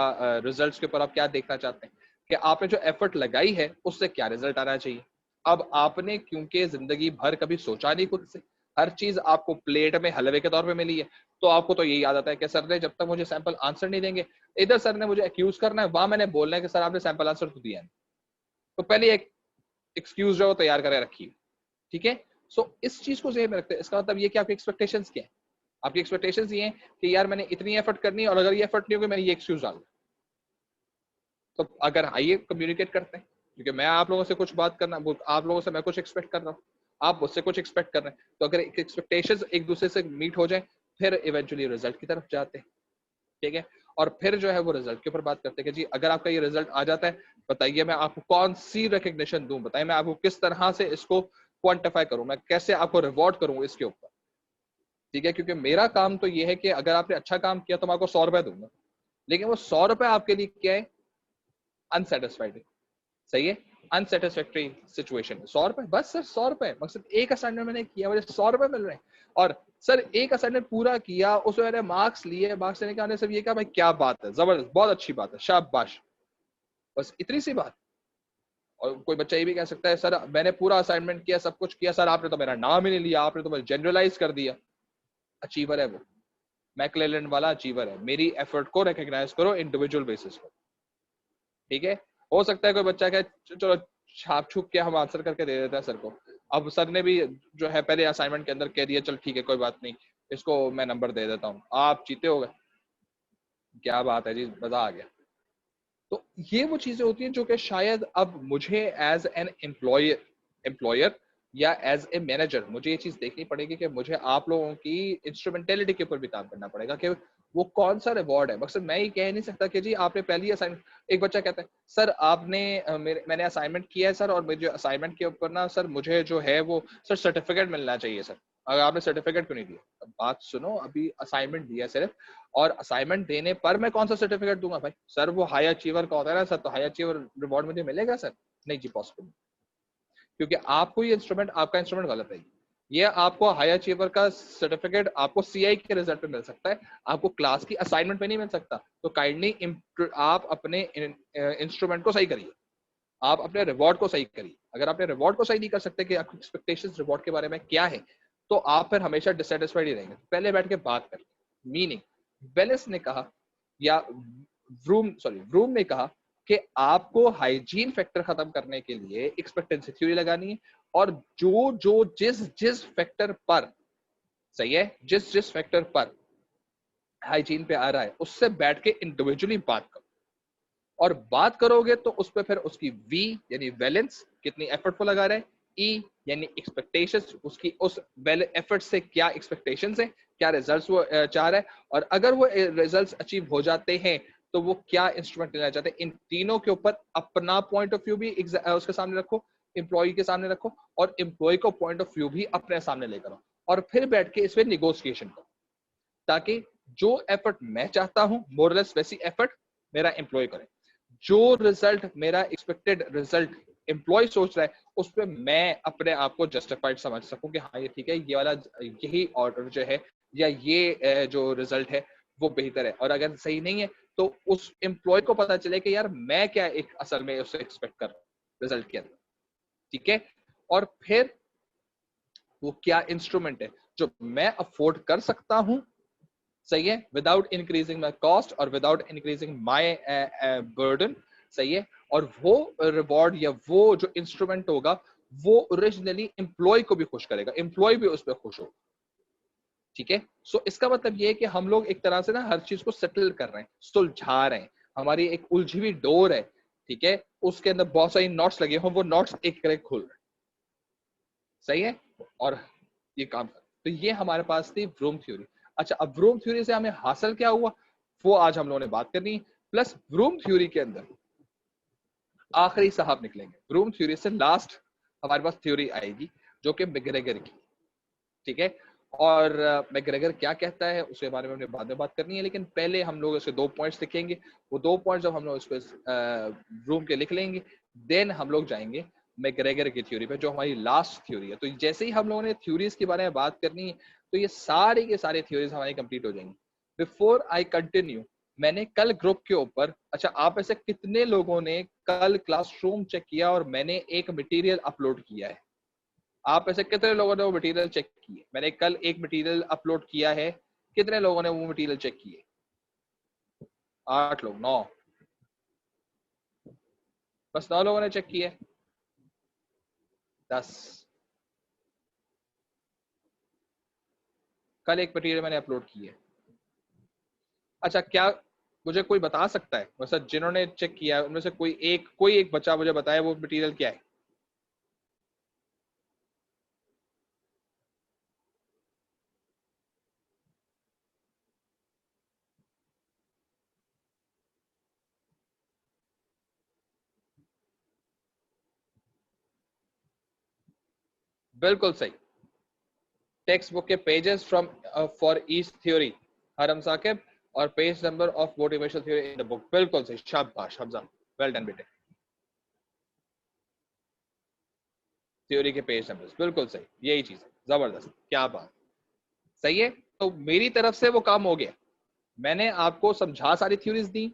रिजल्ट्स के ऊपर आप क्या देखना चाहते हैं कि आपने जो एफर्ट लगाई है उससे क्या रिजल्ट आना चाहिए। अब आपने क्योंकि जिंदगी भर कभी सोचा नहीं खुद से, हर चीज आपको प्लेट में हलवे के तौर पे मिली है, तो आपको तो यही याद आता है कि सर ने जब तक मुझे सैंपल आंसर नहीं देंगे, इधर सर ने मुझे एक्यूज करना है, वहां मैंने बोलना है कि सर आपने सैंपल आंसर तो दिया है। तो पहले एक एक्सक्यूज जो तैयार करे रखिए। ठीक है, सो इस चीज को ज़हन में रखते हैं। इसका मतलब ये कि आपकी एक्सपेक्टेशंस क्या है। आपकी एक्सपेक्टेशंस ये हैं कि यार मैंने इतनी एफर्ट करनी है और अगर ये एफर्ट नहीं होगी मैंने ये एक्सक्यूज डाल। तो अगर आइए कम्युनिकेट करते हैं, क्योंकि मैं आप लोगों से कुछ बात करना, आप लोगों से मैं कुछ एक्सपेक्ट कर रहा हूँ, आप मुझसे कुछ एक्सपेक्ट कर रहे हैं, तो अगर एक्सपेक्टेशंस एक दूसरे से मीट हो जाए फिर इवेंचुअली रिजल्ट की तरफ जाते हैं। ठीक है, और फिर जो है वो रिजल्ट के ऊपर बात करते हैं कि जी अगर आपका ये रिजल्ट आ जाता है, बताइए मैं आपको कौन सी रिकग्निशन दूं, बताइए मैं आपको किस तरह से इसको क्वांटिफाई करूं, मैं कैसे आपको रिवॉर्ड करूं इसके ऊपर। ठीक है, क्योंकि मेरा काम तो ये है कि अगर आपने अच्छा काम किया तो मैं आपको 100 रुपए दूंगा, लेकिन वो 100 रुपए आपके लिए क्या है, अनसेटिस्फाइड। सही है, अनसेटिस्फैक्टरी सिचुएशन। 100 रुपए बस सर, 100 रुपए मकसद, एक असाइनमेंट मैंने किया मुझे 100 रुपए मिल रहे हैं, और सर एक असाइनमेंट पूरा किया उसमें मैंने मार्क्स लिए, मार्क्स लेने के आने से ये कहा भाई क्या बात है, जबरदस्त, बहुत अच्छी बात है, शाबाश, बस इतनी सी बात। और कोई बच्चा ये भी कह सकता है सर मैंने पूरा असाइनमेंट किया, सब कुछ किया, सर आपने तो मेरा नाम ही नहीं लिया, आपने तो मुझे जनरलाइज कर दिया। अचीवर है वो, मैकलेलन वाला अचीवर है। मेरी एफर्ट को रिकॉग्नाइज करो इंडिविजुअल बेसिस पर। ठीक है, हो सकता है कोई बच्चा कहे चलो छाप छुप के हम आंसर करके दे देते हैं सर को, अब सर ने भी जो है पहले असाइनमेंट के अंदर कह दिया चल ठीक है कोई बात नहीं, इसको मैं नंबर दे देता हूँ, आप जीते हो गए, क्या बात है जी, मजा आ गया। तो ये वो चीजें होती हैं जो कि शायद अब मुझे एज एन एम्प्लॉयर या एज ए मैनेजर मुझे ये चीज देखनी पड़ेगी कि मुझे आप लोगों की इंस्ट्रूमेंटेलिटी के ऊपर भी काम करना पड़ेगा कि वो कौन सा रिवॉर्ड है। मकसद मैं ये कह नहीं सकता कि जी आपने पहली असाइनमेंट, एक बच्चा कहता है सर आपने मैंने असाइनमेंट किया है सर, और मुझे असाइनमेंट के ऊपर ना सर मुझे जो है वो सर सर्टिफिकेट मिलना चाहिए सर, अगर आपने सर्टिफिकेट क्यों नहीं दिया। बात सुनो, अभी असाइनमेंट दिया सिर्फ, और असाइनमेंट देने पर मैं कौन सा सर्टिफिकेट दूंगा भाई, सर वो हाई अचीवर का होता है ना सर, तो हाई अचीवर रिवॉर्ड मुझे मिलेगा सर, नहीं जी पॉसिबल, क्योंकि आपको ये इंस्ट्रूमेंट, आपका इंस्ट्रूमेंट गलत है। ये आपको हाई अचीवर का सर्टिफिकेट आपको सीआई के रिजल्ट पे मिल सकता है, आपको क्लास की असाइनमेंट पे नहीं मिल सकता। तो काइंडली आप अपने इंस्ट्रूमेंट को सही करिए, आप अपने रिवॉर्ड को सही करिए। अगर आपने रिवॉर्ड को सही नहीं कर सकते कि आपकी एक्सपेक्टेशंस रिवॉर्ड के बारे में क्या है, तो आप फिर हमेशा डिससेटिस्फाइड ही रहेंगे। पहले बैठ के बात करें। मीनिंग, वेलिस ने कहा, या व्रूम ने कहा कि आपको हाइजीन फैक्टर खत्म करने के लिए एक्सपेक्टेंसी थ्योरी लगानी है, और जो जो जिस जिस फैक्टर पर, सही है, जिस जिस फैक्टर पर हाइजीन पे आ रहा है उससे बैठ के इंडिविजुअली बात करो, और बात करोगे तो उस पर फिर उसकी वी यानी बैलेंस कितनी एफर्ट को लगा रहे हैं, ई यानी एक्सपेक्टेशंस, उसकी उस एफर्ट से क्या एक्सपेक्टेशंस है, क्या रिजल्ट्स वो चाह रहा है, और अगर वो रिजल्ट्स अचीव हो जाते हैं तो वो क्या इंस्ट्रूमेंट लेना चाहते हैं। इन तीनों के ऊपर अपना पॉइंट ऑफ व्यू भी उसके सामने रखो, एम्प्लॉय के सामने रखो, और एम्प्लॉय को पॉइंट ऑफ व्यू भी अपने सामने लेकर आओ, और फिर बैठ के इस पर निगोशिएशन करो, ताकि जो एफर्ट मैं चाहता हूं मोरलेस वैसी एफर्ट मेरा एम्प्लॉय करे, जो रिजल्ट मेरा एक्सपेक्टेड रिजल्ट एम्प्लॉय सोच रहा है उस पर मैं अपने आप को जस्टिफाइड समझ सकूं कि हाँ ये ठीक है, ये वाला यही ऑर्डर जो है या ये जो रिजल्ट है वो बेहतर है, और अगर सही नहीं है तो उस एम्प्लॉय को पता चले कि यार मैं क्या एक असल में उससे एक्सपेक्ट कर रहा हूं रिजल्ट के अंदर। ठीक है, और फिर वो क्या इंस्ट्रूमेंट है जो मैं अफोर्ड कर सकता हूं सही है, विदाउट इंक्रीजिंग माई कॉस्ट और विदाउट इंक्रीजिंग माई बर्डन, सही है। और वो रिवॉर्ड या वो जो इंस्ट्रूमेंट होगा वो ओरिजिनली एम्प्लॉय को भी खुश करेगा, एम्प्लॉय भी उस पर खुश हो, ठीक है। सो इसका मतलब ये है कि हम लोग एक तरह से ना हर चीज को सेटल कर रहे हैं, सुलझा रहे हैं। हमारी एक उलझी हुई डोर है, ठीक है, उसके अंदर बहुत सारी नॉट्स लगे हों, वो नॉट्स एक एक खुल रहे हैं, सही है। और ये काम कर, तो ये हमारे पास थी व्रूम थ्योरी। अच्छा, अब व्रूम थ्योरी से हमें हासिल क्या हुआ वो आज हम लोगों ने बात करनी है। प्लस व्रूम थ्योरी के अंदर आखिरी साहब निकलेंगे, व्रूम थ्योरी से लास्ट हमारे पास थ्योरी आएगी जो कि मैकग्रेगर की, ठीक है। और मैकग्रेगर क्या कहता है उसके बारे में हमने बाद में बात करनी है, लेकिन पहले हम लोग इसके 2 पॉइंट्स लिखेंगे। वो 2 पॉइंट्स जब हम लोग इस पर रूम के लिख लेंगे, देन हम लोग जाएंगे मैकग्रेगर की थ्योरी पे, जो हमारी लास्ट थ्योरी है। तो जैसे ही हम लोगों ने थ्योरीज के बारे में बात करनी है, तो ये सारी के सारे थ्योरीज हमारी कंप्लीट हो जाएंगी। बिफोर आई कंटिन्यू, मैंने कल ग्रुप के ऊपर, अच्छा आप ऐसे कितने लोगों ने कल क्लासरूम चेक किया और मैंने एक मटेरियल अपलोड किया है? आप ऐसे कितने लोगों ने वो मटेरियल चेक किए? मैंने कल एक मटेरियल अपलोड किया है, कितने लोगों ने वो मटेरियल चेक किए? 8 लोग, 9, बस 9 लोगों ने चेक किया है। 10, कल एक मटेरियल मैंने अपलोड की है। अच्छा, क्या मुझे कोई बता सकता है वैसे जिन्होंने चेक किया है उनमें से कोई एक बच्चा मुझे बताए वो मटेरियल क्या है? बिल्कुल सही, टेक्स्ट बुक के pages from for each theory, हरम साकिब, और page number of motivational theory in the book. बिल्कुल सही, शाबाश हमजा, वेल डन बेटे। थ्योरी के पेज नंबर्स, बिल्कुल सही, यही चीज है, जबरदस्त, क्या बात, सही है। तो मेरी तरफ से वो काम हो गया, मैंने आपको समझा सारी थ्योरीज दी,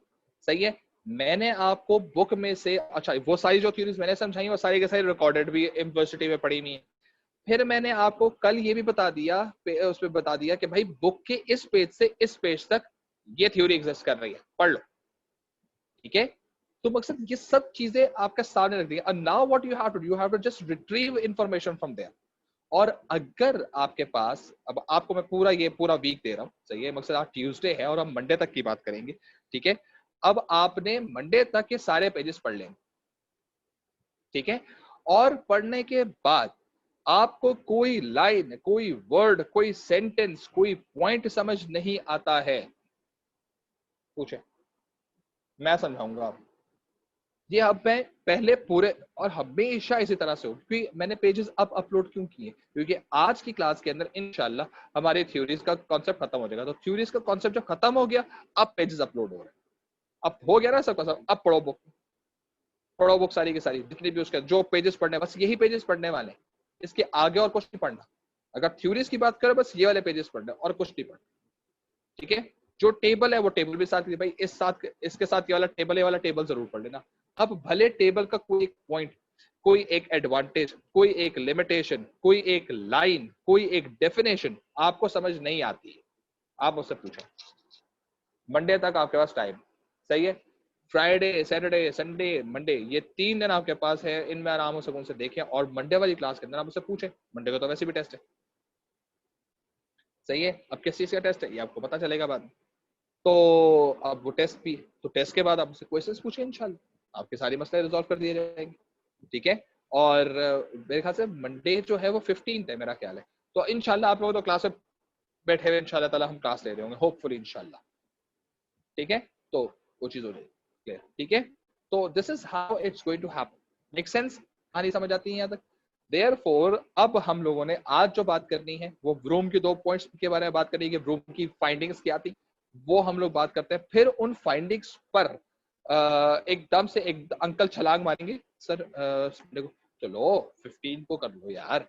सही है। मैंने आपको बुक में से, अच्छा वो सारी जो थ्योरीज मैंने समझाई वो सारी के सारी रिकॉर्डेड भी यूनिवर्सिटी में पढ़ी हुई है। फिर मैंने आपको कल ये भी बता दिया, उसमें बता दिया कि भाई बुक के इस पेज से इस पेज तक ये थ्योरी एग्जिस्ट कर रही है, पढ़ लो, ठीक है। तो मकसद ये सब चीजें आपके सामने रख दी, and now what you have to just retrieve information from there। और अगर आपके पास, अब आपको मैं पूरा वीक दे रहा हूँ, सही है, मकसद आज ट्यूसडे है और हम मंडे तक की बात करेंगे, ठीक है। अब आपने मंडे तक के सारे पेजेस पढ़ लेंगे, ठीक है। और पढ़ने के बाद आपको कोई लाइन, कोई वर्ड, कोई सेंटेंस, कोई पॉइंट समझ नहीं आता है, पूछे, मैं समझाऊंगा आपको। ये अब मैं पहले पूरे, और हमेशा इसी तरह से हो, क्योंकि मैंने पेजेस अब अपलोड क्यों किए, क्योंकि आज की क्लास के अंदर इंशाल्लाह हमारे थ्योरीज का कॉन्सेप्ट खत्म हो जाएगा। तो थ्योरीज का कॉन्सेप्ट जब खत्म हो गया, अब पेजेस अपलोड हो रहे हैं। अब हो गया ना सबका सब, अब पढ़ो बुक, पढ़ो बुक सारी की सारी, जितनी भी उसके जो पेजेस पढ़ने, बस यही पेजेस पढ़ने वाले हैं, इसके आगे और कुछ नहीं पढ़ना। अगर थ्योरीज की बात करें, बस ये वाले पेजेस पढ़ने और कुछ नहीं पढ़ना, ठीक है। जो टेबल है वो टेबल भी साथ, भाई इस साथ इसके साथ ये वाला टेबल, ये वाला टेबल जरूर पढ़ लेना। अब भले टेबल का कोई एक पॉइंट, कोई एक एडवांटेज, कोई एक लिमिटेशन, कोई एक लाइन, कोई एक डेफिनेशन आपको समझ नहीं आती है, आप मुझसे पूछो, मंडे तक आपके पास टाइम, सही है। फ्राइडे, सैटरडे, संडे, मंडे, ये 3 दिन आपके पास है, इनमें आराम से उनसे देखें और मंडे वाली क्लास के अंदर आप मुझसे पूछें। मंडे को तो वैसे भी टेस्ट है, सही है। अब किस चीज का टेस्ट है ये आपको पता चलेगा बाद में। तो अब वो टेस्ट भी, तो टेस्ट के बाद आप मुझसे क्वेश्चंस पूछें, इंशाल्लाह आपके सारे मसले रिजॉल्व कर दिए जाएंगे, ठीक है। और मेरे ख्याल से मंडे जो है वो 15 है मेरा ख्याल है। तो इंशाल्लाह आप लोग तो क्लास में बैठे हुए, इंशाल्लाह ताला हम क्लास ले रहे होंगे, होपफुली इंशाल्लाह, ठीक है। तो वो चीज हो जाएगी क्लियर, ठीक है। तो this is how it's going to happen, make sense? कहानी समझ आती है यहाँ तक? देयरफॉर अब हम लोगों ने आज जो बात करनी है वो व्रूम के 2 पॉइंट्स के बारे में बात करनी है कि व्रूम की फाइंडिंग्स क्या थी, वो हम लोग बात करते हैं। फिर उन फाइंडिंग्स पर एकदम से एक अंकल छलांग मारेंगे, सर देखो, चलो 15 को कर लो यार,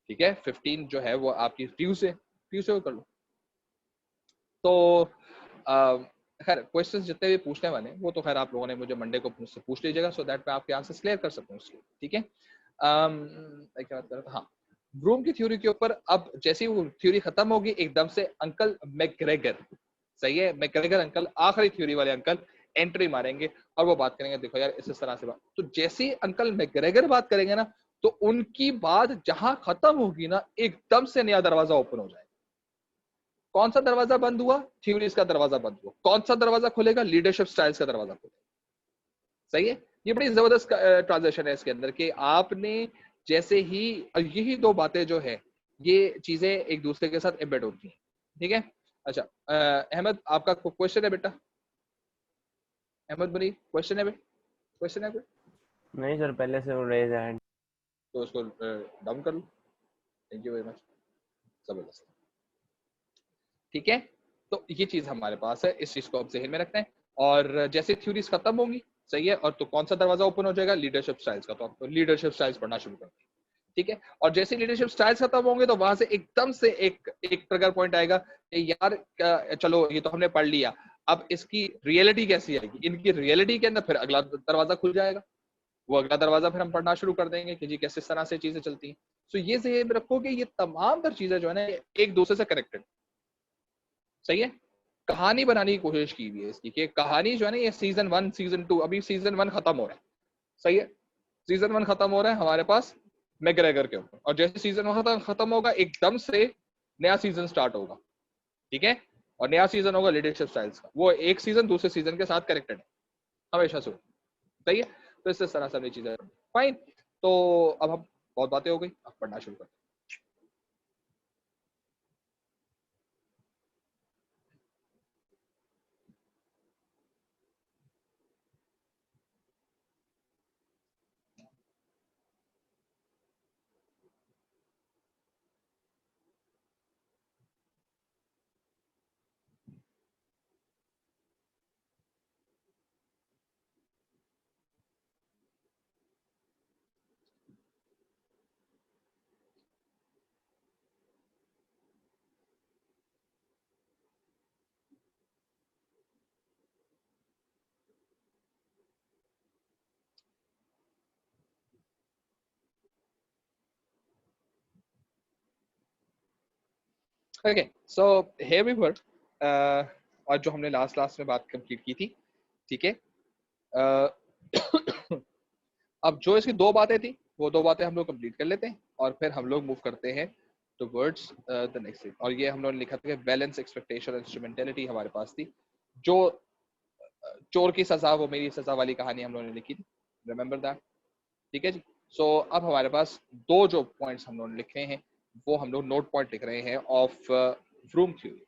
ठीक है, 15 जो है वो आपकी ट्यूसडे, ट्यूसडे को कर लो। तो खैर क्वेश्चंस जितने भी पूछने वाले हैं वो तो खैर आप लोगों ने मुझे मंडे को मुझसे पूछ लीजिएगा, सो दैट मैं आपके आंसर्स क्लियर कर सकूं उसके, ठीक है। क्या बात कर रहा था, हाँ, व्रूम की थ्योरी के ऊपर अब जैसे ही वो थ्योरी खत्म होगी एकदम से अंकल मैकग्रेगर, सही है, मैकग्रेगर अंकल आखिरी थ्योरी वाले अंकल एंट्री मारेंगे और वो बात करेंगे, देखो यार इस तरह से बात। तो जैसे ही अंकल मैकग्रेगर बात करेंगे ना, तो उनकी बात जहां खत्म होगी ना एकदम से नया दरवाजा ओपन हो जाएगा। कौन सा दरवाजा बंद हुआ? थ्योरीज का दरवाजा बंद हुआ। कौन सा दरवाजा खुलेगा? लीडरशिप स्टाइल्स का दरवाजा खुलेगा। सही है, ये बड़ी जबरदस्त ट्रांजेक्शन है इसके अंदर कि आपने जैसे ही यही दो बातें जो है ये चीजें एक दूसरे के साथ एम्बेड होती हैं। ठीक है, अच्छा अहमद आपका क्वेश्चन है बेटा? अहमद बनी क्वेश्चन है बेटा? क्वेश्चन है कोई? नहीं सर, पहले से वो रेज हैंड। तो उसको डाउन कर लो। थैंक यू वेरी मच, जबरदस्त। ठीक है, तो ये चीज हमारे पास है, इस चीज को आप जहन में रखना है। और जैसे थ्योरीज खत्म होंगी, सही है, और तो कौन सा दरवाजा ओपन हो जाएगा? लीडरशिप स्टाइल्स का। तो आप लीडरशिप स्टाइल्स पढ़ना शुरू कर दें। ठीक है, और जैसे लीडरशिप स्टाइल्स खत्म होंगे तो वहां से एकदम से एक एक ट्रिगर पॉइंट आएगा कि यार चलो ये तो हमने पढ़ लिया, अब इसकी रियलिटी कैसी आएगी? इनकी रियलिटी के अंदर फिर अगला दरवाजा खुल जाएगा। वो अगला दरवाजा फिर हम पढ़ना शुरू कर देंगे कि जी किस तरह से चीजें चलती हैं। तो ये जहन में रखो कि ये तमाम तर चीजें जो है ना एक दूसरे से कनेक्टेड। सही है, कहानी बनाने की कोशिश की हुई है इसकी कि कहानी जो है ना ये सीजन 1 सीजन 2, अभी सीजन 1 खत्म हो रहा है। सही है, सीजन 1 खत्म हो रहा है हमारे पास मैकग्रेगर के ऊपर, और जैसे सीजन 1 खत्म होगा एकदम से नया सीजन स्टार्ट होगा। ठीक है, और नया सीजन होगा लीडरशिप स्टाइल्स का, वो एक सीजन दूसरे सीजन के साथ कनेक्टेड है हमेशा से। सही है, तो इस तरह से चीजें फाइन। तो अब हम बहुत बातें हो गई, अब पढ़ना शुरू करते हैं। Okay, so here we were, और जो हमने लास्ट लास्ट में बात कंप्लीट की थी। ठीक है, अब जो इसकी दो बातें थी वो दो बातें हम लोग कंप्लीट कर लेते हैं और फिर हम लोग मूव करते हैं टुवर्ड्स द नेक्स्ट थिंग। और ये हम लोगों ने लिखा था कि बैलेंस एक्सपेक्टेशन इंस्ट्रूमेंटेलिटी हमारे पास थी। जो चोर की सजा वो मेरी सजा वाली कहानी हम लोगों ने लिखी थी, रिमेंबर दैट? ठीक है जी। सो अब हमारे पास दो जो पॉइंट्स हम लोगों ने लिखे हैं वो हम लोग नोट पॉइंट लिख रहे हैं ऑफ व्रूम थ्योरी।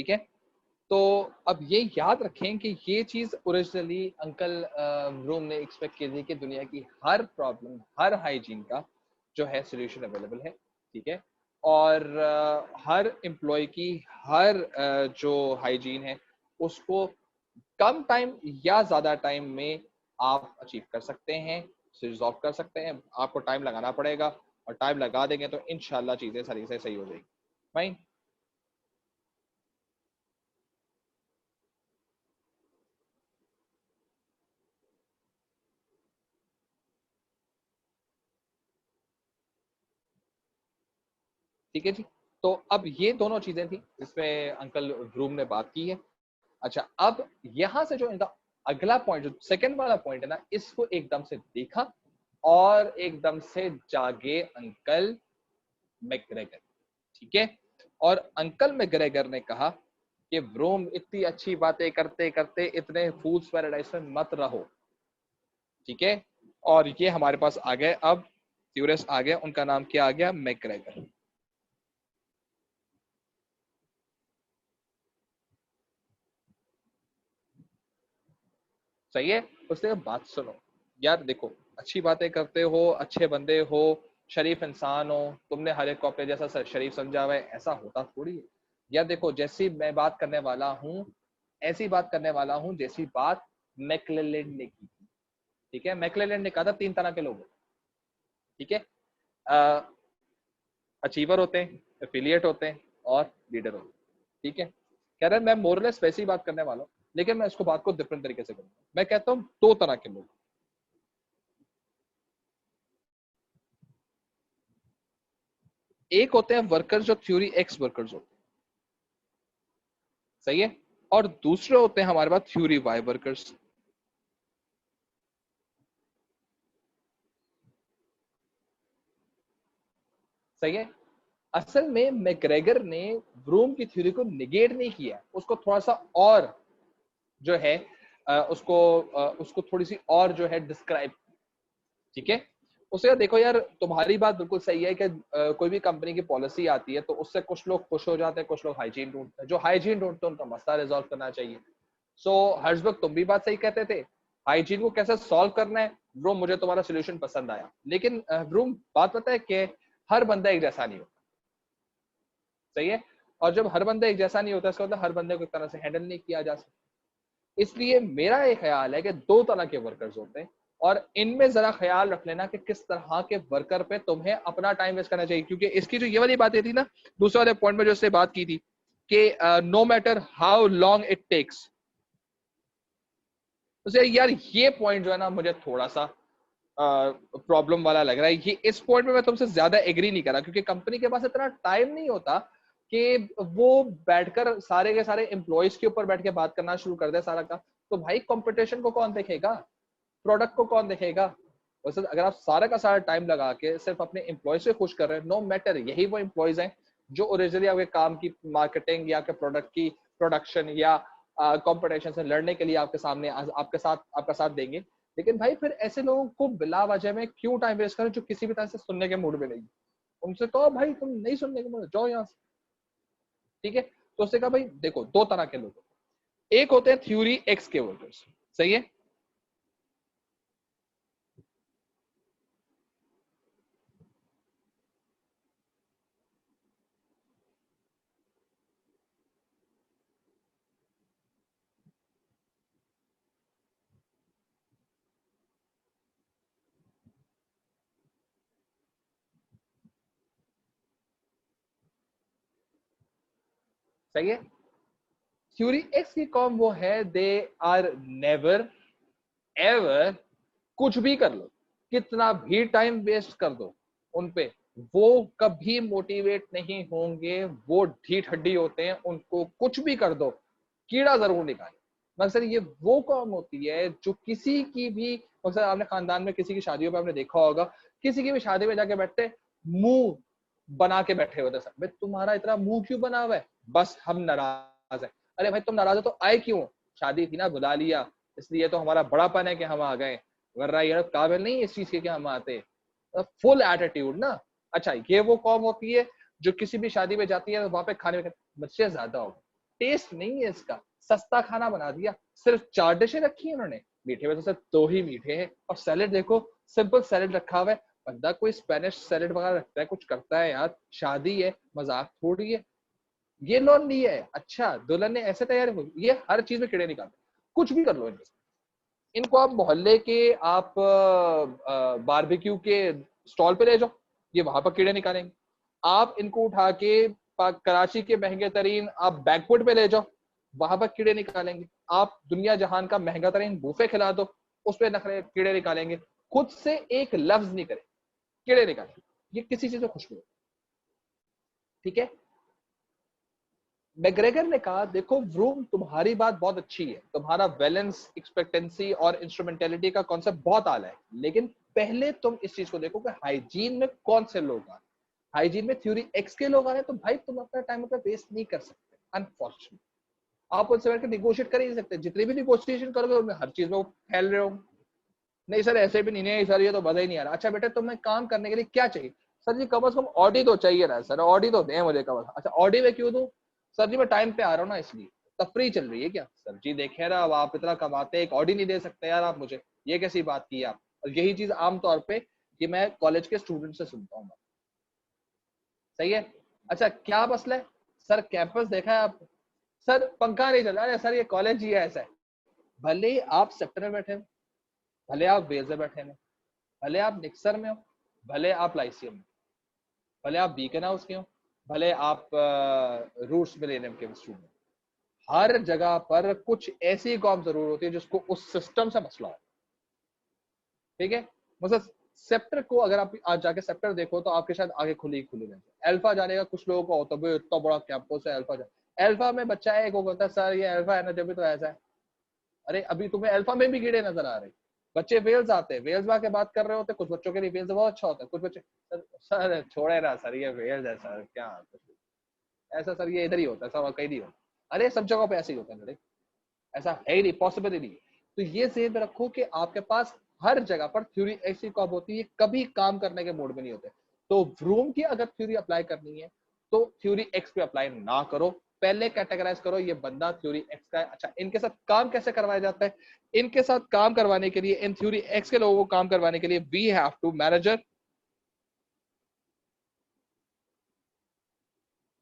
ठीक है। तो अब ये याद रखें कि ये चीज ओरिजिनली अंकल रूम ने एक्सपेक्ट की थी कि दुनिया की हर प्रॉब्लम, हर हाइजीन का जो है सोल्यूशन अवेलेबल है, ठीक है। और हर एम्प्लॉय की हर जो हाइजीन है उसको कम टाइम या ज्यादा टाइम में आप अचीव कर सकते हैं, रिजॉल्व कर सकते हैं। आपको टाइम लगाना पड़ेगा और टाइम लगा देंगे तो इंशाल्लाह चीजें सारी से सही हो जाएगी। फाइन। ठीक है जी। तो अब ये दोनों चीजें थी जिसमें अंकल ध्रुव ने बात की है। अच्छा, अब यहां से जो इनका अगला पॉइंट, जो सेकंड वाला पॉइंट है ना, इसको एकदम से देखा और एकदम से जागे अंकल मैकग्रेगर, ठीक है। और अंकल मैकग्रेगर ने कहा कि व्रोम इतनी अच्छी बातें करते करते इतने फूल्स पैराडाइज में मत रहो, ठीक है। और ये हमारे पास आ गए, अब थ्योरिस्ट आ गया, उनका नाम क्या आ गया, मैकग्रेगर। सही है। उसने कहा बात सुनो यार, देखो अच्छी बातें करते हो, अच्छे बंदे हो, शरीफ इंसान हो, तुमने हर एक को अपने जैसा शरीफ समझा हुआ है, ऐसा होता थोड़ी है यार। देखो जैसी मैं बात करने वाला हूँ ऐसी बात करने वाला हूँ जैसी बात मैक्लेलैंड ने की थी, ठीक है। मैक्लेलैंड ने कहा था 3 तरह के लोग, ठीक है। अचीवर होते हैं, एफिलिएट होते हैं और लीडर होते हैं, ठीक है। कह रहे हैं मैं मोरलेस वैसी बात करने वाला हूँ, लेकिन मैं इसको बात को डिफरेंट तरीके से करूंगा। मैं कहता हूँ 2 तरह के लोग। एक होते हैं वर्कर्स जो थ्योरी एक्स वर्कर्स होते हैं, सही है। और दूसरे होते हैं हमारे पास थ्योरी वाई वर्कर्स, सही है। असल में मैकग्रेगर ने ब्रूम की थ्योरी को निगेट नहीं किया, उसको थोड़ा सा और जो है उसको थोड़ी सी और जो है डिस्क्राइब, ठीक है। उससे कहा, देखो यार तुम्हारी बात बिल्कुल सही है कि कोई भी कंपनी की पॉलिसी आती है तो उससे कुछ लोग खुश हो जाते हैं, कुछ लोग हाइजीन ढूंढते हैं। जो हाइजीन ढूंढते हैं उनका मसला रिजॉल्व करना चाहिए। सो हर्ष वक्त तुम भी बात सही कहते थे, हाइजीन को कैसे सॉल्व करना है ब्रो, मुझे तुम्हारा सोल्यूशन पसंद आया। लेकिन ब्रो बात पता है कि हर बंदा एक जैसा नहीं होता, सही है। और जब हर बंदा एक जैसा नहीं होता इसका मतलब हर बंदे को एक तरह से हैंडल नहीं किया जा सकता। इसलिए मेरा ये ख्याल है कि 2 तरह के वर्कर्स होते हैं, और इनमें जरा ख्याल रख लेना कि किस तरह के वर्कर पे तुम्हें अपना टाइम वेस्ट करना चाहिए। क्योंकि इसकी जो ये वाली बातें थी ना, दूसरे वाले पॉइंट में जो उसने बात की थी कि no matter how long it takes, तो यार ये पॉइंट जो है ना मुझे थोड़ा सा प्रॉब्लम वाला लग रहा है। ये इस पॉइंट में मैं तुमसे ज्यादा एग्री नहीं कर रहा, क्योंकि कंपनी के पास इतना टाइम नहीं होता कि वो बैठकर सारे के सारे एम्प्लॉयज के ऊपर बैठ के बात करना शुरू कर दे सारा का। तो भाई कंपटीशन को कौन देखेगा, प्रोडक्ट को कौन देखेगा। वैसे अगर आप सारा का सारा टाइम लगा के सिर्फ अपने एम्प्लॉयज से खुश कर रहे हैं, नो मैटर यही वो एम्प्लॉयज हैं जो ओरिजिनली आपके काम की मार्केटिंग या आपके प्रोडक्ट की प्रोडक्शन या कंपटीशन से लड़ने के लिए आपके सामने आपका साथ देंगे। लेकिन भाई फिर ऐसे लोगों को बिला वजह में क्यों टाइम वेस्ट करें जो किसी भी तरह से सुनने के मूड में नहीं। उनसे कहो भाई तुम नहीं सुनने के मूड में जाओ यहाँ से, ठीक है। तो उससे कहा भाई देखो 2 तरह के लोग, एक होते हैं थ्योरी एक्स के वर्कर्स, सही है। सही है। थ्योरी एक्स की कॉम वो है, दे आर नेवर एवर, कुछ भी कर लो, कितना भी टाइम वेस्ट कर दो उन पे, वो कभी मोटिवेट नहीं होंगे। वो ढीठ हड्डी होते हैं, उनको कुछ भी कर दो कीड़ा जरूर निकाले। मकसद ये वो कौम होती है जो किसी की भी, मकसद आपने खानदान में किसी की शादियों पे आपने देखा होगा, किसी की भी शादी में जाके बैठते मुंह बना के बैठे होते सब, भाई तुम्हारा इतना मुंह क्यों बना हुआ है, बस हम नाराज है। अरे भाई तुम नाराज हो तो आए क्यों, शादी थी ना बुला लिया, इसलिए तो हमारा बड़ापन है कि हम आ गए, वरना ये काबिल नहीं इस चीज के कि हम आते। फुल एटीट्यूड ना। अच्छा ये वो कौम होती है जो किसी भी शादी में जाती है वहां पे खाने में मुझसे ज्यादा होगा, टेस्ट नहीं है इसका, सस्ता खाना बना दिया। सिर्फ 4 डिशें रखी है उन्होंने, मीठे में तो सिर्फ 2 ही मीठे हैं, और सैलेड देखो सिंपल सैलेड रखा हुआ है। बंदा कोई स्पेनिश सैलेड वगैरह रखता है, कुछ करता है यार, शादी है, मजाक थोड़ी है। ये लोन लिया है, अच्छा दुल्हन ने ऐसे तैयार हो, ये हर चीज में कीड़े निकालते, कुछ भी कर लो इनके। इनको आप मोहल्ले के आप बारबेक्यू के स्टॉल पे ले जाओ, ये वहां पर कीड़े निकालेंगे। आप इनको उठा के कराची के महंगे तरीन आप बैकवर्ड पे ले जाओ, वहां पर कीड़े निकालेंगे। आप दुनिया जहान का महंगा तरीन बूफे खिला दो, उस पर नखरे कीड़े निकालेंगे। खुद से एक लफ्ज नहीं करे, कीड़े निकालेंगे। ये किसी चीज में खुशबू, ठीक है। मैग्रेगर ने कहा देखो व्रूम, तुम्हारी बात बहुत अच्छी है, तुम्हारा बैलेंस एक्सपेक्टेंसी और इंस्ट्रूमेंटेलिटी का कॉन्सेप्ट बहुत आला है, लेकिन पहले तुम इस चीज को देखो कि हाइजीन में कौन से लोग आ रहे हैं। हाइजीन में थ्योरी एक्स के लोग आ रहे हैं, तो भाई तुम अपना टाइम पर वेस्ट नहीं कर सकते, अनफॉर्चुनेटली। आप उनसे बैठ कर निगोशिएट कर ही नहीं सकते, जितनी भी निगोशिएशन करोगे उनमें हर चीज में फैल रहे हो। नहीं सर ऐसे भी नहीं है सर, ये तो मजा ही नहीं आ रहा। अच्छा बेटा तुम्हें काम करने के लिए क्या चाहिए? सर जी कम से कम ऑडी तो चाहिए ना सर, ऑडी तो दें मुझे कम। अच्छा ऑडी में क्यों दूं? सर जी मैं टाइम पे आ रहा हूँ ना इसलिए। तफरी चल रही है क्या? सर जी देखे ना, अब आप इतना कमाते एक ऑडी नहीं दे सकते यार आप मुझे, ये कैसी बात की आप? और यही चीज आमतौर पे कि मैं कॉलेज के स्टूडेंट से सुनता हूँ। सही है। अच्छा क्या मसला है? सर कैंपस देखा है आप? सर पंखा नहीं चल रहा है सर, ये कॉलेज ही है ऐसा है। भले ही आप सेक्टर में बैठे हो, भले आप वेल्स में बैठे हो, भले आप निक्सर में हो, भले आप लाइसियम में, भले आप बीकन हाउस के हो, भले आप रूट्स मिलेनियम के स्टूडेंट, हर जगह पर कुछ ऐसी कॉम जरूर होती है जिसको उस सिस्टम से मसला हो। ठीक है। मतलब सेप्टर को अगर आप आज जाके सेप्टर देखो तो आपके शायद आगे खुली खुली रहती है। अल्फा जाने का कुछ लोगों को होता है, इतना बड़ा कैंपस है अल्फा जाए। अल्फा में बच्चा है, एक वो कहता है सर ये अल्फा है ना, जब भी तो ऐसा है। अरे अभी तुम्हें अल्फा में भी कीड़े नजर आ रहे हैं। बच्चे वेल्स आते हैं, वेल्स के बात कर रहे होते, कुछ बच्चों के लिए वेल्स बहुत अच्छा होता है, कुछ बच्चे सर सर छोड़े ना सर, ये वेल्स है सर क्या ऐसा सर, ये इधर ही होता है सब कहीं नहीं होता। अरे सब जगह पे ऐसे ही होता है, ऐसा है ही नहीं, पॉसिबल ही नहीं। तो ये ज़हन में रखो कि आपके पास हर जगह पर थ्योरी ऐसी कब होती है, कभी काम करने के मूड में नहीं होते। तो व्रूम की अगर थ्योरी अप्लाई करनी है तो थ्योरी एक्स पे अप्लाई ना करो, पहले कैटेगराइज करो ये बंदा थ्योरी एक्स का है। अच्छा इनके साथ काम कैसे करवाया जाता है? इनके साथ काम करवाने के लिए, इन थ्योरी एक्स के लोगों को काम करवाने के लिए we have to manager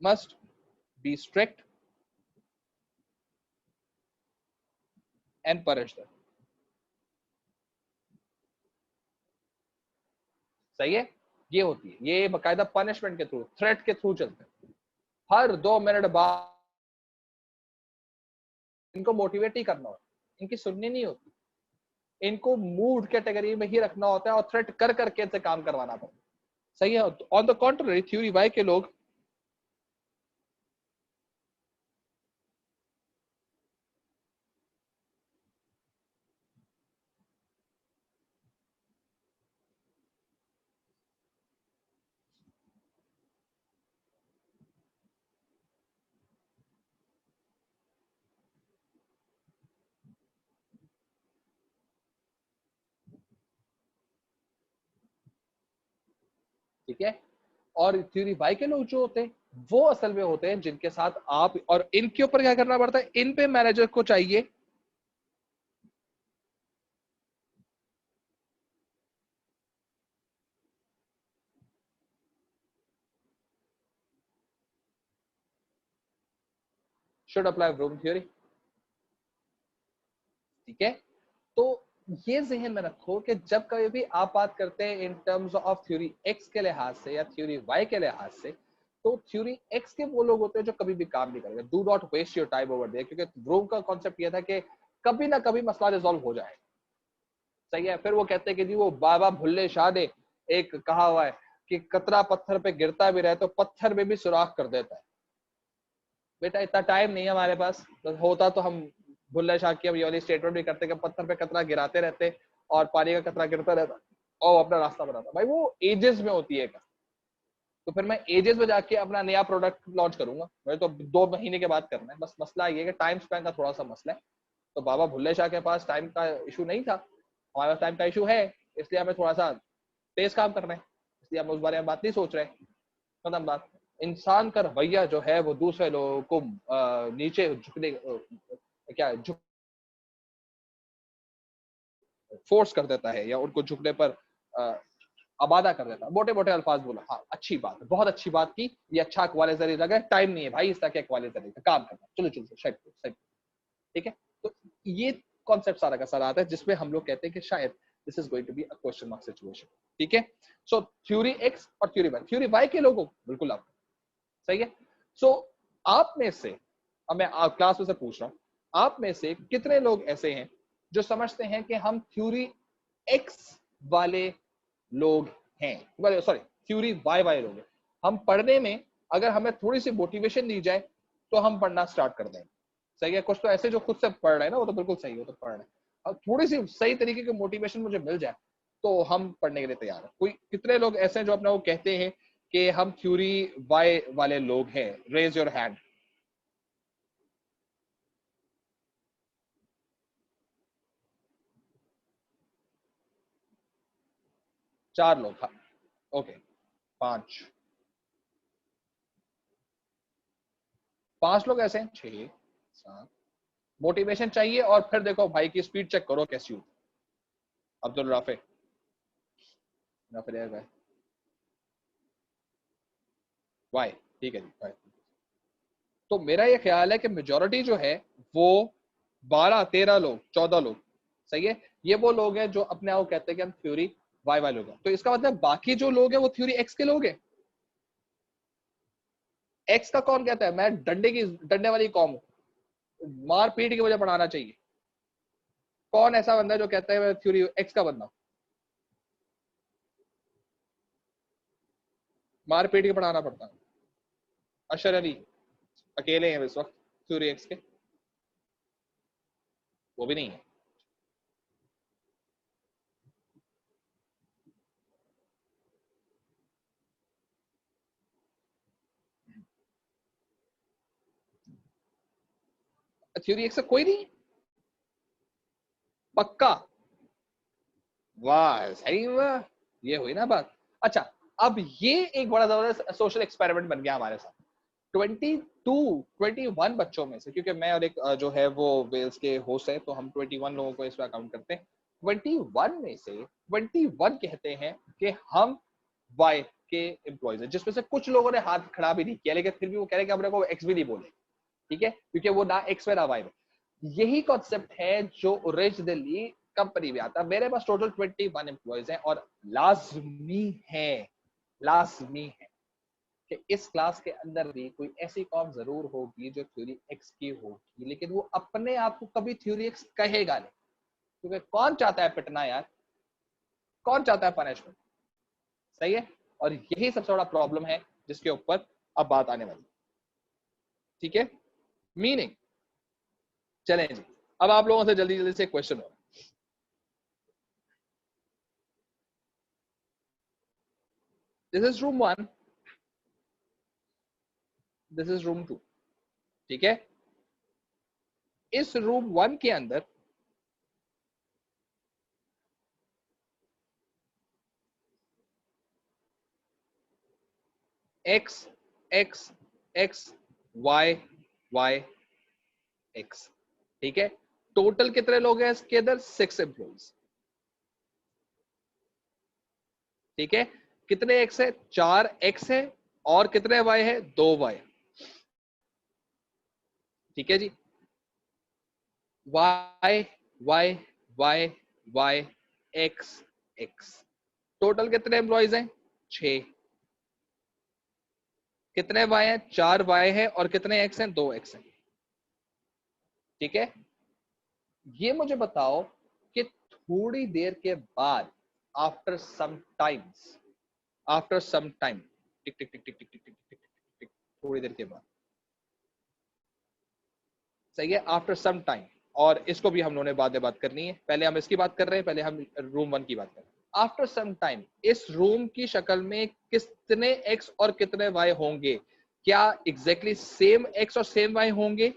must be strict and punish them. सही है। ये होती है, ये बाकायदा पनिशमेंट के थ्रू, थ्रेट के थ्रू चलते हैं। हर 2 मिनट बाद इनको मोटिवेट ही करना होता है, इनकी सुननी नहीं होती। इनको मूड कैटेगरी में ही रखना होता है और थ्रेट कर करके इनसे काम करवाना पड़ता है। सही है। On the contrary theory Y के लोग ठीक है, और थ्योरी वाई के लोग जो होते हैं वो असल में होते हैं जिनके साथ आप, और इनके ऊपर क्या करना पड़ता है, इन पे मैनेजर को चाहिए शुड अप्लाई रूम थ्योरी। ठीक है। तो ये जहन में रखो कि जब कभी भी आप बात करते हैं in terms of theory x के लिहाज से या थ्योरी वाई के लिहाज से, तो थ्योरी एक्स के वो लोग होते हैं जो कभी भी काम नहीं करेंगे। Do not waste your time over there, क्योंकि रूम का कॉन्सेप्ट ये था कि कभी ना कभी मसला रिजॉल्व हो जाए। सही है। फिर वो कहते हैं कि जी वो बाबा भुल्ले शाह ने एक कहा हुआ है कि कतरा पत्थर पे गिरता भी रहे तो पत्थर में भी सुराख कर देता है। बेटा इतना टाइम नहीं है हमारे पास, तो होता तो हम भुल्ले शाह की हम ये वाली स्टेटमेंट भी करते कि पत्थर पे कतरा गिराते रहते और पानी का कतरा गिरता रहता और अपना रास्ता बनाता। भाई वो एजेस में होती है। तो फिर मैं एजेस में जाके अपना नया प्रोडक्ट लॉन्च करूंगा, मुझे तो 2 महीने के बाद करना है। बस मसला ये है कि टाइम स्पैन का थोड़ा सा मसला है। तो बाबा भुल्ले शाह के पास टाइम का इशू नहीं था, हमारे पास टाइम का इशू है, इसलिए हमें थोड़ा सा तेज काम करना है, इसलिए हम उस बारे में बात नहीं सोच रहे। खत्म बात। इंसान का रवैया जो है वो दूसरे लोगों को नीचे झुकने क्या झुक फोर्स कर देता है या उनको झुकने पर आबादा कर देता है। मोटे मोटे अल्फाज बोला, हाँ अच्छी बात है, बहुत अच्छी बात की, ये अच्छा इक्वालाइजर लगा है, टाइम नहीं है भाई इसका क्या इक्वालाइजर का काम करना, चलो चलो शायद, ठीक है। तो ये कॉन्सेप्ट सारा का सारा आता है जिसमें हम लोग कहते हैं कि शायद this is going to be a question mark situation, ठीक है। सो थ्योरी एक्स और थ्योरी वाई के लोगों बिल्कुल आप सही है। सो आप में से, अब मैं क्लास में से पूछ रहा हूं, आप में से कितने लोग ऐसे हैं जो समझते हैं कि हम थ्योरी एक्स वाले लोग हैं, सॉरी थ्योरी वाई वाले लोग हैं। हम पढ़ने में अगर हमें थोड़ी सी मोटिवेशन दी जाए तो हम पढ़ना स्टार्ट कर देंगे, सही है। कुछ तो ऐसे जो खुद से पढ़ रहे हैं ना, वो तो बिल्कुल सही है, वो तो पढ़ रहे हैं। अब थोड़ी सी सही तरीके की मोटिवेशन मुझे मिल जाए तो हम पढ़ने के लिए तैयार है। कोई कितने लोग ऐसे हैं जो अपने को कहते हैं कि हम थ्योरी वाई वाले लोग हैं? Raise your hand. 4 लोग, हाँ ओके। 5 5 लोग ऐसे हैं, 6 7। मोटिवेशन चाहिए और फिर देखो भाई की स्पीड चेक करो कैसी हो। अब्दुल राफे, राफे भाई वाई, ठीक है जी वाई। तो मेरा ये ख्याल है कि मेजोरिटी जो है वो 12 13 लोग 14 लोग, सही है। ये वो लोग हैं जो अपने आप को कहते हैं कि हम थ्योरी वाई वाई लोग हैं। तो इसका मतलब बाकी जो लोग हैं वो थ्योरी एक्स के लोग हैं। एक्स का कौन कहता है मैं डंडे वाली कौम हूं, मार पीट के मुझे पढ़ाना चाहिए? कौन ऐसा बंदा है जो कहता है मैं थ्योरी एक्स का बंदा, मार पीट के पढ़ाना पड़ता है? अशर अली अकेले हैं इस वक्त थ्योरी एक्स के, वो भी नहीं है। थ्योरी एक्स का कोई नहीं, पक्का? वाह सही वाह, ये हुई ना बात। अच्छा, अब ये एक बड़ा जबरदस्त सोशल एक्सपेरिमेंट बन गया हमारे साथ। 21 बच्चों में से, क्योंकि मैं और एक जो है वो वेल्स के होस्ट है, तो हम 21 लोगों को इसमें अकाउंट करते हैं। 21 में से 21 कहते हैं कि हम वाई के एम्प्लॉयज हैं, जिसमें से कुछ लोगों ने हाथ खड़ा भी नहीं किया, लेकिन फिर भी वो कह रहे हैं कि अपने को एक्स भी नहीं बोले, ठीक है, क्योंकि वो ना एक्स में ना वाई में। यही कॉन्सेप्ट है जो ओरिजिनली कंपनी में आता है। मेरे पास टोटल 21 एम्प्लॉयज हैं और लाजमी है कि इस क्लास के अंदर भी कोई ऐसी कॉम जरूर होगी जो थ्योरी एक्स की होगी, लेकिन वो अपने आप को कभी थ्योरी एक्स कहेगा नहीं, क्योंकि कौन चाहता है पिटना यार, कौन चाहता है पनिशमेंट, सही है। और यही सबसे बड़ा प्रॉब्लम है जिसके ऊपर अब बात आने वाली, ठीक है। मीनिंग, चलें जी, अब आप लोगों से जल्दी जल्दी से क्वेश्चन हो। This is room 1, this is room 2, ठीक है। इस रूम 1 के अंदर X X X Y Y X, ठीक है। टोटल कितने लोग हैं इसके अंदर? 6 एम्प्लॉइज, ठीक है। कितने एक्स है? 4 एक्स है, और कितने वाई है? 2 वाई, ठीक है जी। Y Y Y Y X X, total कितने एम्प्लॉइज हैं? 6। कितने वाई हैं? 4 वाई है, और कितने एक्स हैं? 2 एक्स हैं, ठीक है। ये मुझे बताओ कि थोड़ी देर के बाद, after some times, after some time, tick tick tick tick tick tick tick tick tick, थोड़ी देर के बाद, सही है, आफ्टर सम टाइम। और इसको भी हम लोगों ने बाद में बात करनी है, पहले हम इसकी बात कर रहे हैं, पहले हम रूम 1 की बात कर रहे हैं। आफ्टर सम टाइम इस रूम की शक्ल में कितने एक्स और कितने वाई होंगे? क्या एग्जैक्टली सेम एक्स और सेम वाई होंगे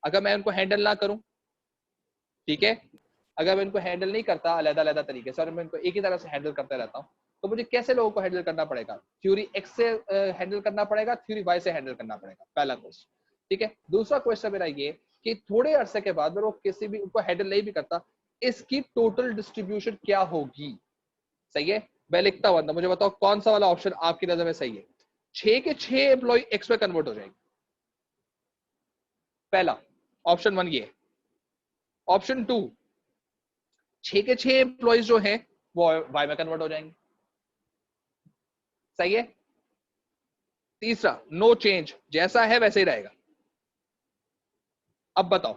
अगर मैं उनको हैंडल ना करूं, ठीक है। अगर मैं इनको हैंडल नहीं करता अलग अलग तरीके से, और मैं इनको एक ही तरह से हैंडल करता रहता हूं, तो मुझे कैसे लोगों को हैंडल करना पड़ेगा? थ्योरी एक्स से हैंडल करना पड़ेगा, थ्योरी वाई से हैंडल करना पड़ेगा, पहला क्वेश्चन। ठीक है, दूसरा क्वेश्चन मेरा ये कि थोड़े अरसे के बाद वो किसी भी उनको हैंडल नहीं भी करता, इसकी टोटल डिस्ट्रीब्यूशन क्या होगी? सही है, मैं लिखता हूं, मुझे बताओ कौन सा वाला ऑप्शन आपकी नजर में सही है? 6 के 6 एम्प्लॉय एक्स में कन्वर्ट हो जाएंगे, पहला ऑप्शन 1 ये। ऑप्शन 2, 6 के 6 एम्प्लॉयज जो हैं वो वाई में कन्वर्ट हो जाएंगे। सही है। तीसरा, नो चेंज, जैसा है वैसे ही रहेगा। अब बताओ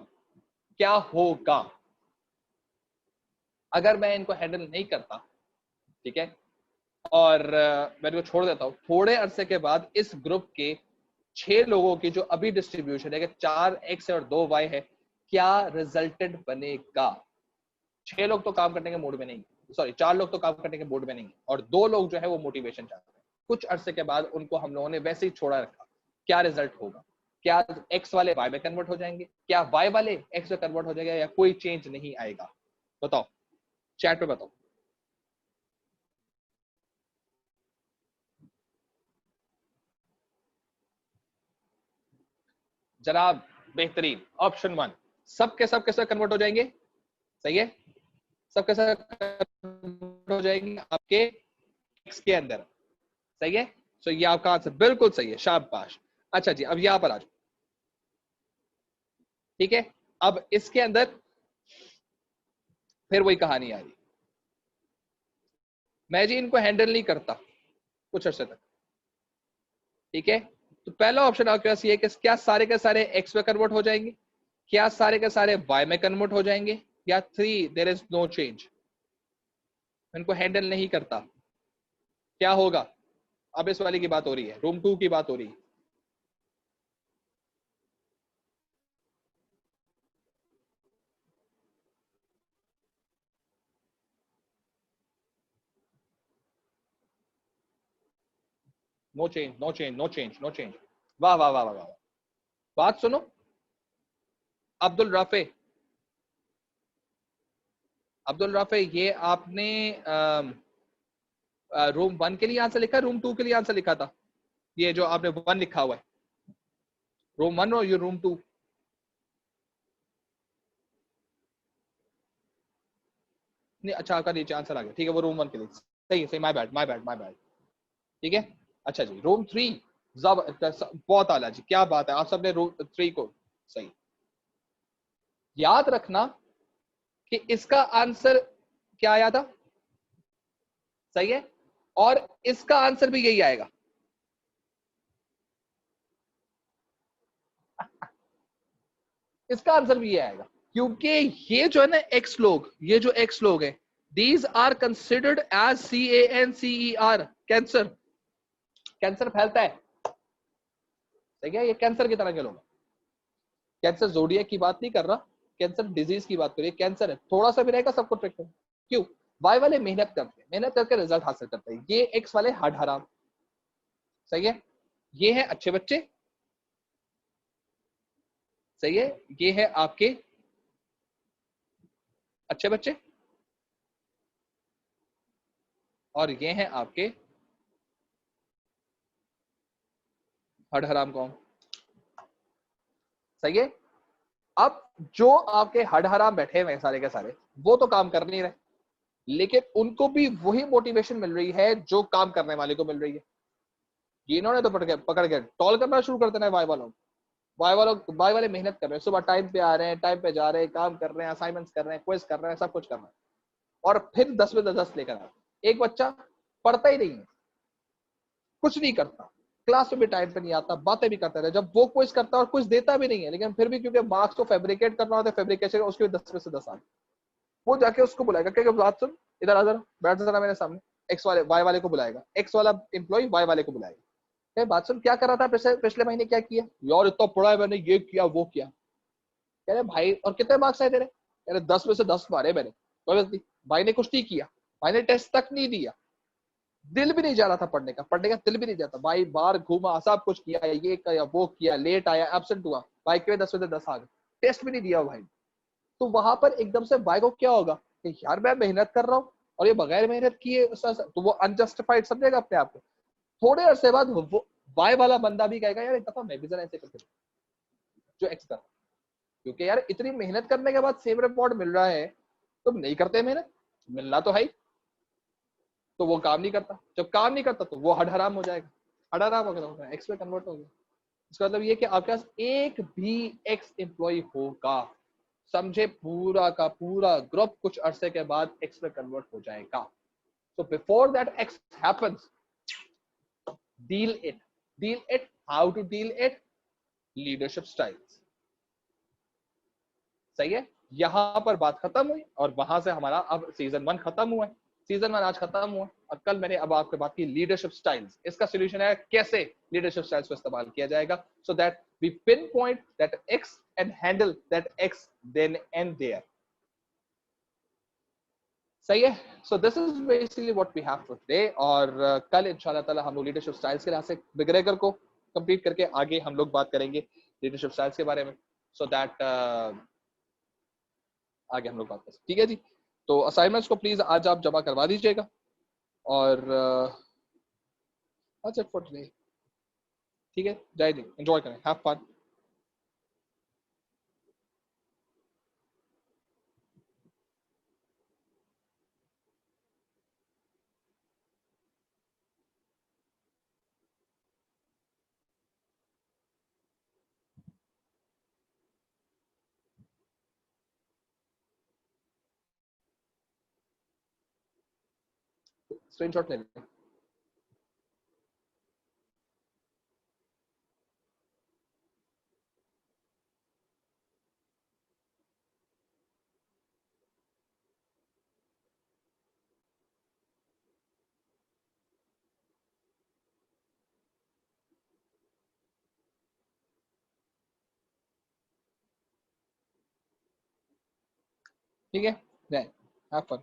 क्या होगा अगर मैं इनको हैंडल नहीं करता, ठीक है, और मैं इनको छोड़ देता हूं, थोड़े अरसे के बाद इस ग्रुप के 6 लोगों की जो अभी डिस्ट्रीब्यूशन है कि 4 एक्स और 2 वाई है, क्या रिजल्टेंट बनेगा? 6 लोग तो काम करने के मूड में नहीं, सॉरी 4 लोग तो काम करने के मूड में नहीं और 2 लोग जो है वो मोटिवेशन चाहते हैं। कुछ अरसे के बाद उनको हम लोगों ने वैसे ही छोड़ा रखा, क्या रिजल्ट होगा? क्या एक्स वाले वाई में कन्वर्ट हो जाएंगे, क्या वाई वाले एक्स में कन्वर्ट हो जाएगा, या कोई चेंज नहीं आएगा? बताओ, चैट पे बताओ। जनाब बेहतरीन, ऑप्शन 1, सबके सब कैसे कन्वर्ट हो जाएंगे? सही है, सबके सब कन्वर्ट हो जाएंगे आपके एक्स के अंदर। सही है, सो ये आपका आंसर बिल्कुल सही है, शाबाश। अच्छा जी, अब यहां पर आ जाओ। ठीक है, अब इसके अंदर फिर वही कहानी आ रही, मैं जी इनको हैंडल नहीं करता कुछ अर्से तक। ठीक है, तो पहला ऑप्शन आपके पास ये है कि क्या सारे के सारे एक्स में कन्वर्ट हो जाएंगे, क्या सारे के सारे वाई में कन्वर्ट हो जाएंगे, या 3 देयर इज नो चेंज, इनको हैंडल नहीं करता, क्या होगा? अब इस वाली की बात हो रही है, रूम 2 की बात हो रही है। No change, no change, no change, no change. वाह वाह वाह वाह वाह। बात सुनो अब्दुल राफे, अब्दुल राफे, ये आपने रूम 1 के लिए आंसर लिखा, रूम 2 के लिए आंसर लिखा था? ये जो आपने 1 लिखा हुआ है, रूम 1 और ये रूम 2? नहीं, अच्छा आपका नीचे आंसर आ गया, ठीक है, वो रूम 1 के लिए सही है, सही, my bad my bad my bad. ठीक है, अच्छा जी, रूम 3, जबरदस्त, बहुत आला जी, क्या बात है, आप सबने रूम 3 को सही। याद रखना कि इसका आंसर क्या आया था? सही है, और इसका आंसर भी यही आएगा। इसका आंसर भी ये आएगा, क्योंकि ये जो है ना एक्स लोग, ये जो एक्स लोग हैं, these are considered as CANCER, cancer. Cancer फैलता है, ठीक है, ये कैंसर की तरह के लोग। कैंसर जोडियक की बात नहीं कर रहा, कैंसर डिजीज की बात करिए, कैंसर है, थोड़ा सा भी रहेगा सबको ट्रिक है। क्यों? वाई वाले मेहनत करते हैं, मेहनत करके रिजल्ट हासिल करते हैं, ये एक्स वाले हड हराम। सही है, ये है अच्छे बच्चे। सही है, ये है आपके अच्छे बच्चे, और ये हैं आपके हड हराम कौन? सही है, अब जो आपके हड हराम बैठे हुए हैं सारे के सारे, वो तो काम कर नहीं रहे, लेकिन उनको भी वही मोटिवेशन मिल रही है जो काम करने वाले को मिल रही है। इन्होंने तो पकड़ के टॉल करना शुरू कर देना है वाई वालों। वाई वाले मेहनत कर रहे हैं, सुबह टाइम पे आ रहे हैं, टाइम पे जा रहे हैं, काम कर रहे हैं, असाइनमेंट्स कर रहे हैं, क्विज कर रहे हैं, सब कुछ कर रहे हैं, और फिर 10 में 10 लेकर आ रहे हैं। एक बच्चा पढ़ता ही नहीं है, कुछ नहीं करता, क्लास में भी टाइम पे नहीं आता, बातें भी करता रहे, जब वो क्विज करता है और कुछ देता भी नहीं है, लेकिन फिर भी क्योंकि मार्क्स को फैब्रिकेट करना होता है, फैब्रिकेशन उसके 10 में से 10 आ गए। वो जाके उसको बुलाएगा, क्या बात सुन, इधर आ जरा, बैठ जरा मेरे सामने। एक्स वाले वाई वाले को बुलाएगा, एक्स वाला एम्प्लॉय वाई वाले को बुलाएगा, क्या बात सुन, क्या कर रहा था पिछले पिछले महीने, क्या किया यार, इतना पढ़ा है मैंने, ये किया वो किया। कह रहे भाई, और कितने मार्क्स आए तेरे? कह रहे 10 में से 10 मारे मैंने। भाई ने कुछ नहीं किया, भाई ने टेस्ट तक नहीं दिया, दिल भी नहीं जा रहा था पढ़ने का दिल भी नहीं जाता भाई, बाहर घूमा, सब कुछ किया, ये किया वो किया, लेट आया, एब्सेंट हुआ, भाई के 10 में से 10 आ गए, टेस्ट भी नहीं दिया भाई। तो वहां पर एकदम से भाई को क्या होगा कि यार मैं मेहनत कर रहा हूँ और ये बगैर मेहनत किए तो वो अनजस्टिफाइड समझेगा अपने आप को। थोड़े अरसे बाद वो वाई वाला बंदा भी कहेगा यार एक दफा मैं भी जरा ऐसे करके जो एक्स कर, क्योंकि यार इतनी मेहनत करने के बाद सेम रिपोर्ट मिल रहा है, तुम नहीं करते मेहनत, मिलना तो है ही, तो वो काम नहीं करता। जब काम नहीं करता तो वो हड हराम हो जाएगा, हड हराम हो गया, एक्स में कन्वर्ट हो गया। इसका मतलब ये कि आपके पास एक भी एक्स एम्प्लॉय होगा, समझे पूरा का पूरा ग्रुप कुछ अरसे के बाद एक्स में कन्वर्ट हो जाएगा। So before that X happens, deal it. Deal it. How to deal it? Leadership styles. सही है, यहां पर बात खत्म हुई और वहां से हमारा अब सीजन 1 खत्म हुआ है। सीजन 1 आज खत्म हुआ और कल मैंने अब आपके बात की लीडरशिप स्टाइल्स। इसका सोल्यूशन है कैसे लीडरशिप स्टाइल्स को इस्तेमाल किया जाएगा, so that we pinpoint that X and handle that X then and there. सही है, so this is basically what we have for today. और कल इंशाल्लाह ताला हम लोग लीडरशिप स्टाइल्स के लिहाज से बिगरेगर को कंप्लीट करके आगे हम लोग बात करेंगे लीडरशिप स्टाइल्स के बारे में, सो दैट आगे हम लोग बात कर सकते, ठीक है जी। तो असाइनमेंट्स को प्लीज आज आप जमा करवा दीजिएगा और that's it for today। ठीक है, जय जी, एंजॉय करें, हैव फन। स्क्रीनशॉट ले लें। ठीक है, हैव फन।